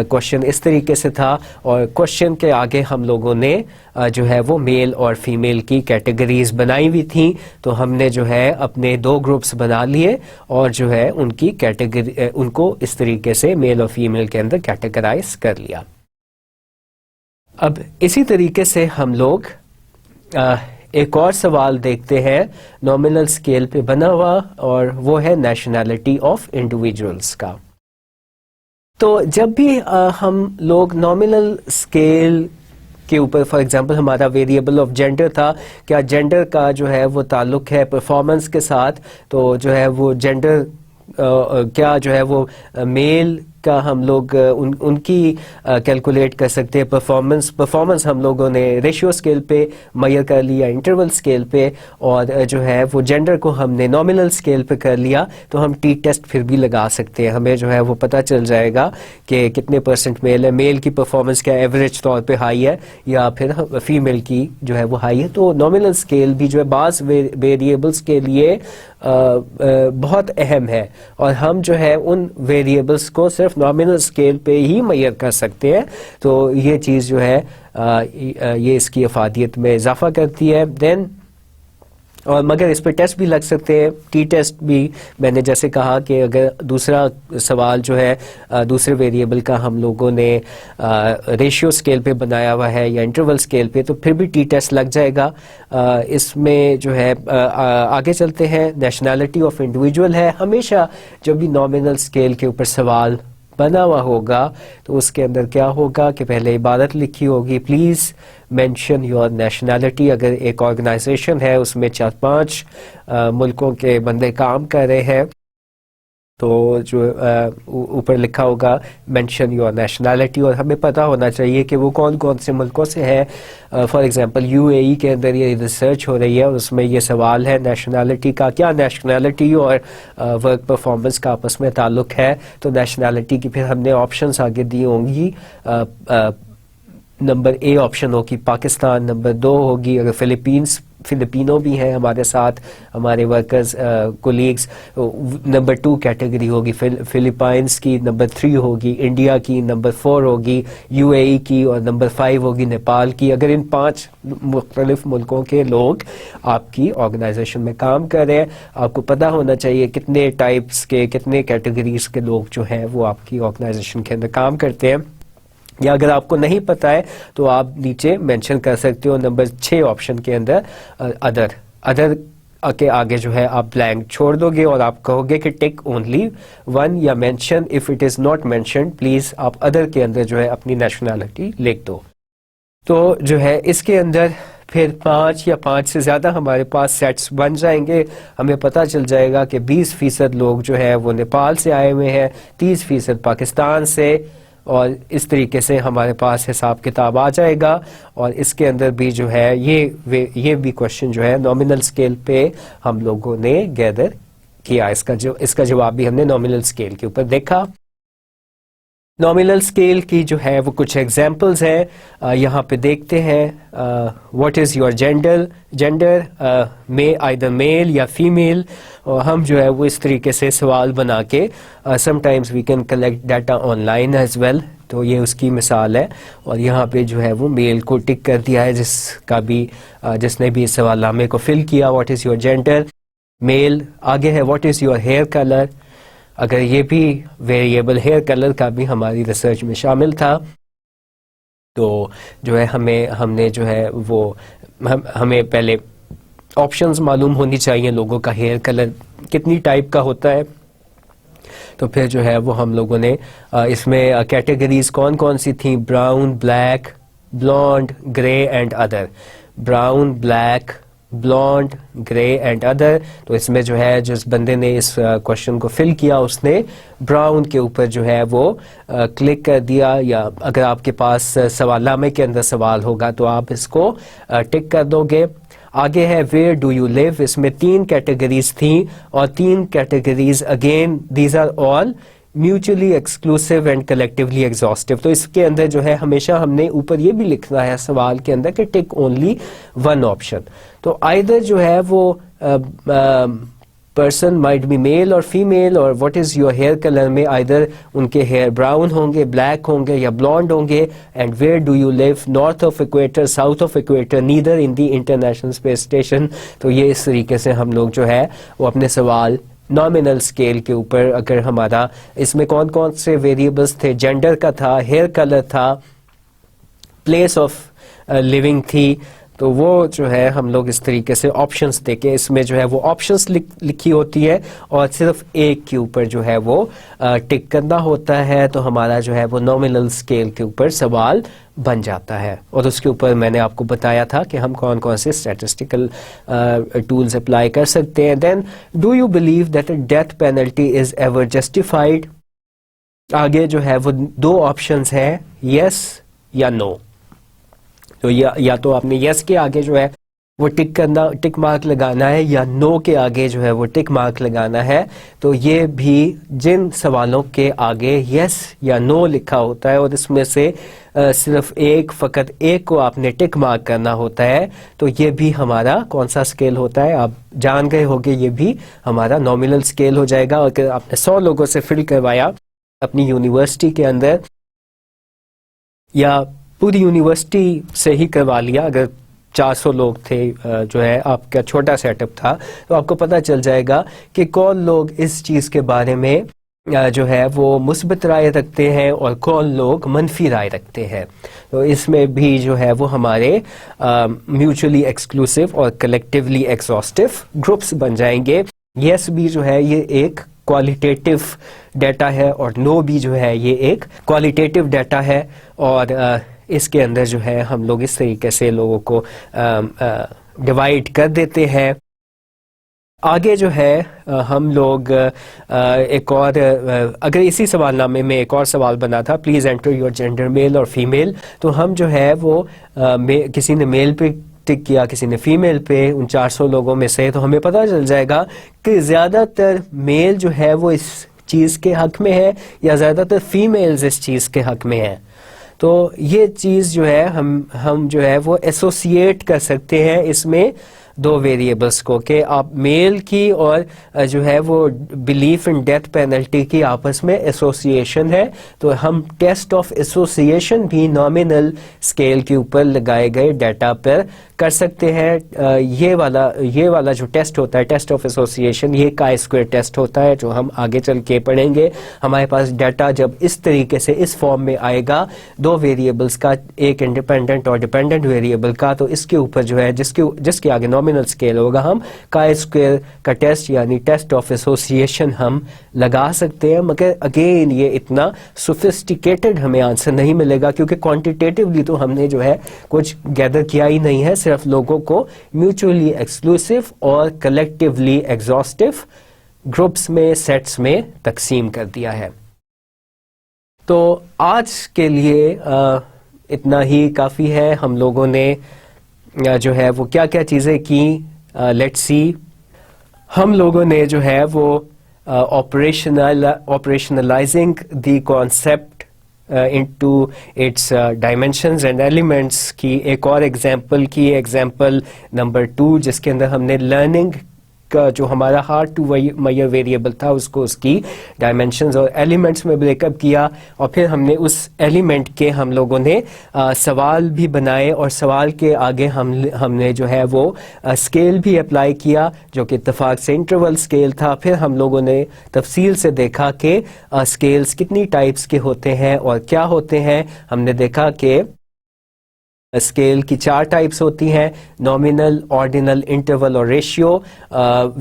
کوشچن اس طریقے سے تھا، اور کوشچن کے آگے ہم لوگوں نے جو ہے وہ میل اور فیمیل کی کیٹیگریز بنائی ہوئی تھیں، تو ہم نے جو ہے اپنے 2 گروپس بنا لیے اور جو ہے ان کی کیٹیگری ان کو اس طریقے سے میل اور فیمیل کے اندر کیٹیگرائز کر لیا۔ اب اسی طریقے سے ہم لوگ ایک اور سوال دیکھتے ہیں نامنل اسکیل پہ بنا ہوا، اور وہ ہے نیشنلٹی آف انڈیویجولس کا۔ تو جب بھی ہم لوگ نامنل اسکیل کے اوپر، فار ایگزامپل ہمارا ویریبل آف جینڈر تھا، کیا جینڈر کا جو ہے وہ تعلق ہے پرفارمنس کے ساتھ، تو جو ہے وہ جینڈر کیا جو ہے وہ میل کا ہم لوگ ان کی کیلکولیٹ کر سکتے ہیں پرفارمنس ہم لوگوں نے ریشیو اسکیل پہ میئر کر لیا، انٹرول اسکیل پہ، اور جو ہے وہ جینڈر کو ہم نے نامنل اسکیل پہ کر لیا، تو ہم ٹی ٹیسٹ پھر بھی لگا سکتے ہیں، ہمیں جو ہے وہ پتہ چل جائے گا کہ کتنے پرسنٹ میل ہے، میل کی پرفارمنس کیا ایوریج طور پہ ہائی ہے یا پھر فیمیل کی جو ہے وہ ہائی ہے۔ تو نامنل اسکیل بھی جو ہے بعض ویریبلس کے لیے بہت اہم ہے، اور ہم جو ہے ان ویریبلس کو صرف نامنل اسکیل پہ ہی میئر کر سکتے ہیں، تو یہ چیز جو ہے یہ اس کی افادیت میں اضافہ کرتی ہے۔ دین اور مگر اس پہ ٹیسٹ بھی لگ سکتے ہیں، ٹی ٹیسٹ بھی میں نے جیسے کہا کہ اگر دوسرا سوال جو ہے دوسرے ویریبل کا ہم لوگوں نے ریشیو اسکیل پہ بنایا ہوا ہے یا انٹرول اسکیل پہ، تو پھر بھی ٹی ٹیسٹ لگ جائے گا۔ اس میں جو ہے آگے چلتے ہیں، نیشنلٹی آف انڈیویجول ہے، ہمیشہ جب بھی نامنل اسکیل کے اوپر سوال بنا ہوا ہوگا تو اس کے اندر کیا ہوگا کہ پہلے عبارت لکھی ہوگی، پلیز مینشن یور نیشنلٹی۔ اگر ایک آرگنائزیشن ہے اس میں 4-5 ملکوں کے بندے کام کر رہے ہیں تو جو اوپر لکھا ہوگا مینشن یور نیشنلٹی، اور ہمیں پتہ ہونا چاہیے کہ وہ کون کون سے ملکوں سے ہے۔ فار ایگزامپل UAE کے اندر یہ ریسرچ ہو رہی ہے اور اس میں یہ سوال ہے نیشنلٹی کا، کیا نیشنلٹی اور ورک پرفارمنس کا آپس میں تعلق ہے، تو نیشنلٹی کی پھر ہم نے آپشنس آگے دی ہوں گی، نمبر A آپشن ہوگی پاکستان، نمبر 2 ہوگی اگر فلپینو بھی ہیں ہمارے ساتھ ہمارے ورکرز کولیگز، نمبر 2 کیٹیگری ہوگی فلپائنس کی، نمبر 3 ہوگی انڈیا کی، نمبر 4 ہوگی UAE کی، اور نمبر 5 ہوگی نیپال کی۔ اگر ان 5 مختلف ملکوں کے لوگ آپ کی آرگنائزیشن میں کام کر رہے ہیں، آپ کو پتہ ہونا چاہیے کتنے ٹائپس کے کتنے کیٹیگریز کے لوگ جو ہیں وہ آپ کی آرگنائزیشن کے اندر کام کرتے ہیں، یا اگر آپ کو نہیں پتہ ہے تو آپ نیچے مینشن کر سکتے ہو نمبر 6 آپشن کے اندر ادر کے آگے جو ہے آپ بلینک چھوڑ دو گے اور آپ کہو گے کہ ٹک اونلی 1 یا mention if it is not mentioned please آپ ادر کے اندر جو ہے اپنی نیشنلٹی لکھ دو۔ تو جو ہے اس کے اندر پھر 5 یا 5 سے زیادہ ہمارے پاس سیٹس بن جائیں گے، ہمیں پتہ چل جائے گا کہ 20% لوگ جو ہے وہ نیپال سے آئے ہوئے ہیں، 30% پاکستان سے، اور اس طریقے سے ہمارے پاس حساب کتاب آ جائے گا۔ اور اس کے اندر بھی جو ہے یہ بھی کوشچن جو ہے نامنل اسکیل پہ ہم لوگوں نے گیدر کیا، اس کا جواب بھی ہم نے نامنل اسکیل کے اوپر دیکھا۔ نامنل اسکیل کی جو ہے وہ کچھ ایگزامپلز ہیں، یہاں پہ دیکھتے ہیں۔ واٹ از یور جینڈر میں آئیدر میل یا فیمیل، اور ہم جو ہے وہ اس طریقے سے سوال بنا کے sometimes we can collect data online as well, تو یہ اس کی مثال ہے، اور یہاں پہ جو ہے وہ میل کو ٹک کر دیا ہے جس نے بھی اس سوال نامے کو فل کیا، what is your gender male. آگے ہے what is your hair colour, اگر یہ بھی ویریبل ہیئر کلر کا بھی ہماری ریسرچ میں شامل تھا تو جو ہے ہم نے جو ہے وہ ہمیں پہلے آپشنز معلوم ہونی چاہیے لوگوں کا ہیئر کلر کتنی ٹائپ کا ہوتا ہے، تو پھر جو ہے وہ ہم لوگوں نے اس میں کیٹیگریز کون کون سی تھیں، brown, black, blonde, grey and other, brown, black, blonde, grey and other. تو اس میں جو ہے جس بندے نے اس کوشچن کو فل کیا اس نے براؤن کے اوپر جو ہے وہ کلک کر دیا، یا اگر آپ کے پاس سوال نامے کے اندر سوال ہوگا تو آپ اس کو ٹک کر دو گے۔ آگے ہے ویئر ڈو یو لیو، اس میں 3 کیٹیگریز تھیں، اور 3 categories again these are all mutually exclusive and collectively exhaustive. تو اس کے اندر جو ہے ہمیشہ ہم نے اوپر یہ بھی لکھنا ہے سوال کے اندر کہ ٹک اونلی ون آپشن. تو آئدر جو ہے وہ پرسن مائٹ بی میل اور فیمیل, اور what is your hair colour میں آئدر ان کے ہیئر براؤن ہوں گے, بلیک ہوں گے یا بلانڈ ہوں گے, and where do you live, north of equator, south of equator, neither in the international space station. تو یہ اس طریقے سے ہم لوگ جو ہے وہ اپنے سوال نامنل اسکیل کے اوپر, اگر ہمارا اس میں کون کون سے ویریبلس تھے, جینڈر کا تھا, ہیئر کلر تھا, پلیس آف لیونگ تھی, تو وہ جو ہے ہم لوگ اس طریقے سے آپشنس دے کے, اس میں جو ہے وہ آپشنس لکھی ہوتی ہے اور صرف ایک کے اوپر جو ہے وہ ٹک کرنا ہوتا ہے, تو ہمارا جو ہے وہ نامنل اسکیل کے اوپر سوال بن جاتا ہے. اور اس کے اوپر میں نے آپ کو بتایا تھا کہ ہم کون کون سے اسٹیٹسٹیکل ٹولز اپلائی کر سکتے ہیں. Then do you believe that a death penalty is ever justified. آگے جو ہے وہ دو آپشنز ہیں, یس یا نو. تو یا تو آپ نے یس کے آگے جو ہے وہ ٹک مارک لگانا ہے, یا نو کے آگے جو ہے وہ ٹک مارک لگانا ہے. تو یہ بھی جن سوالوں کے آگے یس یا نو لکھا ہوتا ہے اور اس میں سے صرف فقط ایک کو آپ نے ٹک مارک کرنا ہوتا ہے, تو یہ بھی ہمارا کون سا اسکیل ہوتا ہے, آپ جان گئے ہوگے, یہ بھی ہمارا نامنل اسکیل ہو جائے گا. اور اگر آپ نے 100 لوگوں سے فل کروایا اپنی یونیورسٹی کے اندر, یا پوری یونیورسٹی سے ہی کروا لیا, اگر 400 لوگ تھے, جو ہے آپ کا چھوٹا سیٹ اپ تھا, تو آپ کو پتہ چل جائے گا کہ کون لوگ اس چیز کے بارے میں جو ہے وہ مثبت رائے رکھتے ہیں اور کون لوگ منفی رائے رکھتے ہیں. تو اس میں بھی جو ہے وہ ہمارے میوچلی ایکسکلوسیو اور کلیکٹیولی ایگزاسٹو گروپس بن جائیں گے. یس بھی جو ہے یہ ایک کوالیٹیٹیو ڈیٹا ہے, اور نو بھی جو ہے یہ ایک کوالیٹیٹیو ڈیٹا ہے, اور اس کے اندر جو ہے ہم لوگ اس طریقے سے لوگوں کو ڈیوائڈ کر دیتے ہیں. آگے جو ہے ہم لوگ ایک اور, اگر اسی سوال نامے میں ایک اور سوال بنا تھا, پلیز انٹر یور جینڈر میل اور فیمیل, تو ہم جو ہے وہ کسی نے میل پہ ٹک کیا, کسی نے فیمیل پہ, ان 400 لوگوں میں سے, تو ہمیں پتہ چل جائے گا کہ زیادہ تر میل جو ہے وہ اس چیز کے حق میں ہے, یا زیادہ تر فیمیلز اس چیز کے حق میں ہیں. تو یہ چیز جو ہے ہم جو ہے وہ ایسوسیٹ کر سکتے ہیں اس میں دو ویریبلس کو, کہ آپ میل کی اور جو ہے وہ بلیف ان ڈیتھ پینلٹی کی آپس میں ایسوسیشن ہے. تو ہم ٹیسٹ آف ایسوسیشن بھی نامنل اسکیل کے اوپر لگائے گئے ڈیٹا پر کر سکتے ہیں. یہ والا جو ٹیسٹ ہوتا ہے, ٹیسٹ آف ایسوسیشن, یہ کا اسکوئر ٹیسٹ ہوتا ہے, جو ہم آگے چل کے پڑھیں گے. ہمارے پاس ڈیٹا جب اس طریقے سے اس فارم میں آئے گا, دو ویریبلس کا, ایک انڈیپینڈنٹ اور ڈیپینڈنٹ ویریبل کا, تو اس کے اوپر جو ہے جس کے آگے نامنل اسکیل ہوگا, ہم کا اسکوئر کا ٹیسٹ یعنی ٹیسٹ آف ایسوسیشن ہم لگا سکتے ہیں. مگر اگین یہ اتنا سوفسٹیکیٹڈ ہمیں آنسر نہیں ملے گا, کیونکہ کوانٹیٹیولی تو ہم نے جو ہے کچھ گیدر کیا ہی نہیں ہے, صرف لوگوں کو میوچلی ایکسکلوسیو اور کلیکٹیولی ایگزاسٹو گروپس میں, سیٹس میں تقسیم کر دیا ہے. تو آج کے لیے اتنا ہی کافی ہے. ہم لوگوں نے جو ہے وہ کیا کیا چیزیں کی, لیٹس سی. ہم لوگوں نے جو ہے وہ operationalizing the concept into its dimensions and elements کی ایک اور ایگزامپل کی, ایگزامپل نمبر 2, جس کے اندر ہم نے لرننگ کا جو ہمارا ہارڈ ٹو میئر ویریبل تھا اس کو اس کی ڈائمینشنز اور ایلیمنٹس میں بریک اپ کیا, اور پھر ہم نے اس ایلیمنٹ کے ہم لوگوں نے سوال بھی بنائے, اور سوال کے آگے ہم نے جو ہے وہ اسکیل بھی اپلائی کیا, جو کہ اتفاق سے انٹرول اسکیل تھا. پھر ہم لوگوں نے تفصیل سے دیکھا کہ اسکیلز کتنی ٹائپس کے ہوتے ہیں اور کیا ہوتے ہیں. ہم نے دیکھا کہ اسکیل کی 4 ٹائپس ہوتی ہیں, نامنل, آرڈینل, انٹرول اور ratio,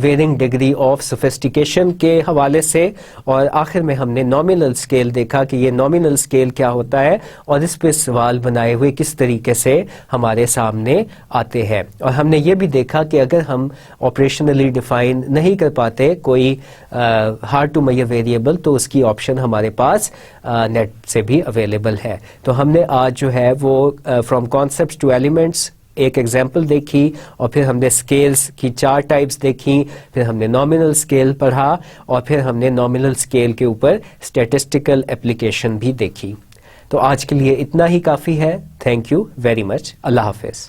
wearing degree of sophistication کے حوالے سے. اور آخر میں ہم نے نامنل اسکیل دیکھا کہ یہ نامنل اسکیل کیا ہوتا ہے, اور اس پہ سوال بنائے ہوئے کس طریقے سے ہمارے سامنے آتے ہیں. اور ہم نے یہ بھی دیکھا کہ اگر ہم آپریشنلی ڈیفائن نہیں کر پاتے کوئی ہارڈ ٹو میئر ویریبل, تو اس کی آپشن ہمارے پاس نیٹ سے بھی اویلیبل ہے. تو ہم نے آج جو ہے وہ فرام concepts to elements ایک ایگزامپل دیکھی, اور پھر ہم نے اسکیلس کی 4 ٹائپس دیکھی, پھر ہم نے نامنل اسکیل پڑھا, اور پھر ہم نے نامنل اسکیل کے اوپر اسٹیٹسٹیکل اپلیکیشن بھی دیکھی. تو آج کے لیے اتنا ہی کافی ہے. Thank you very much. اللہ حافظ.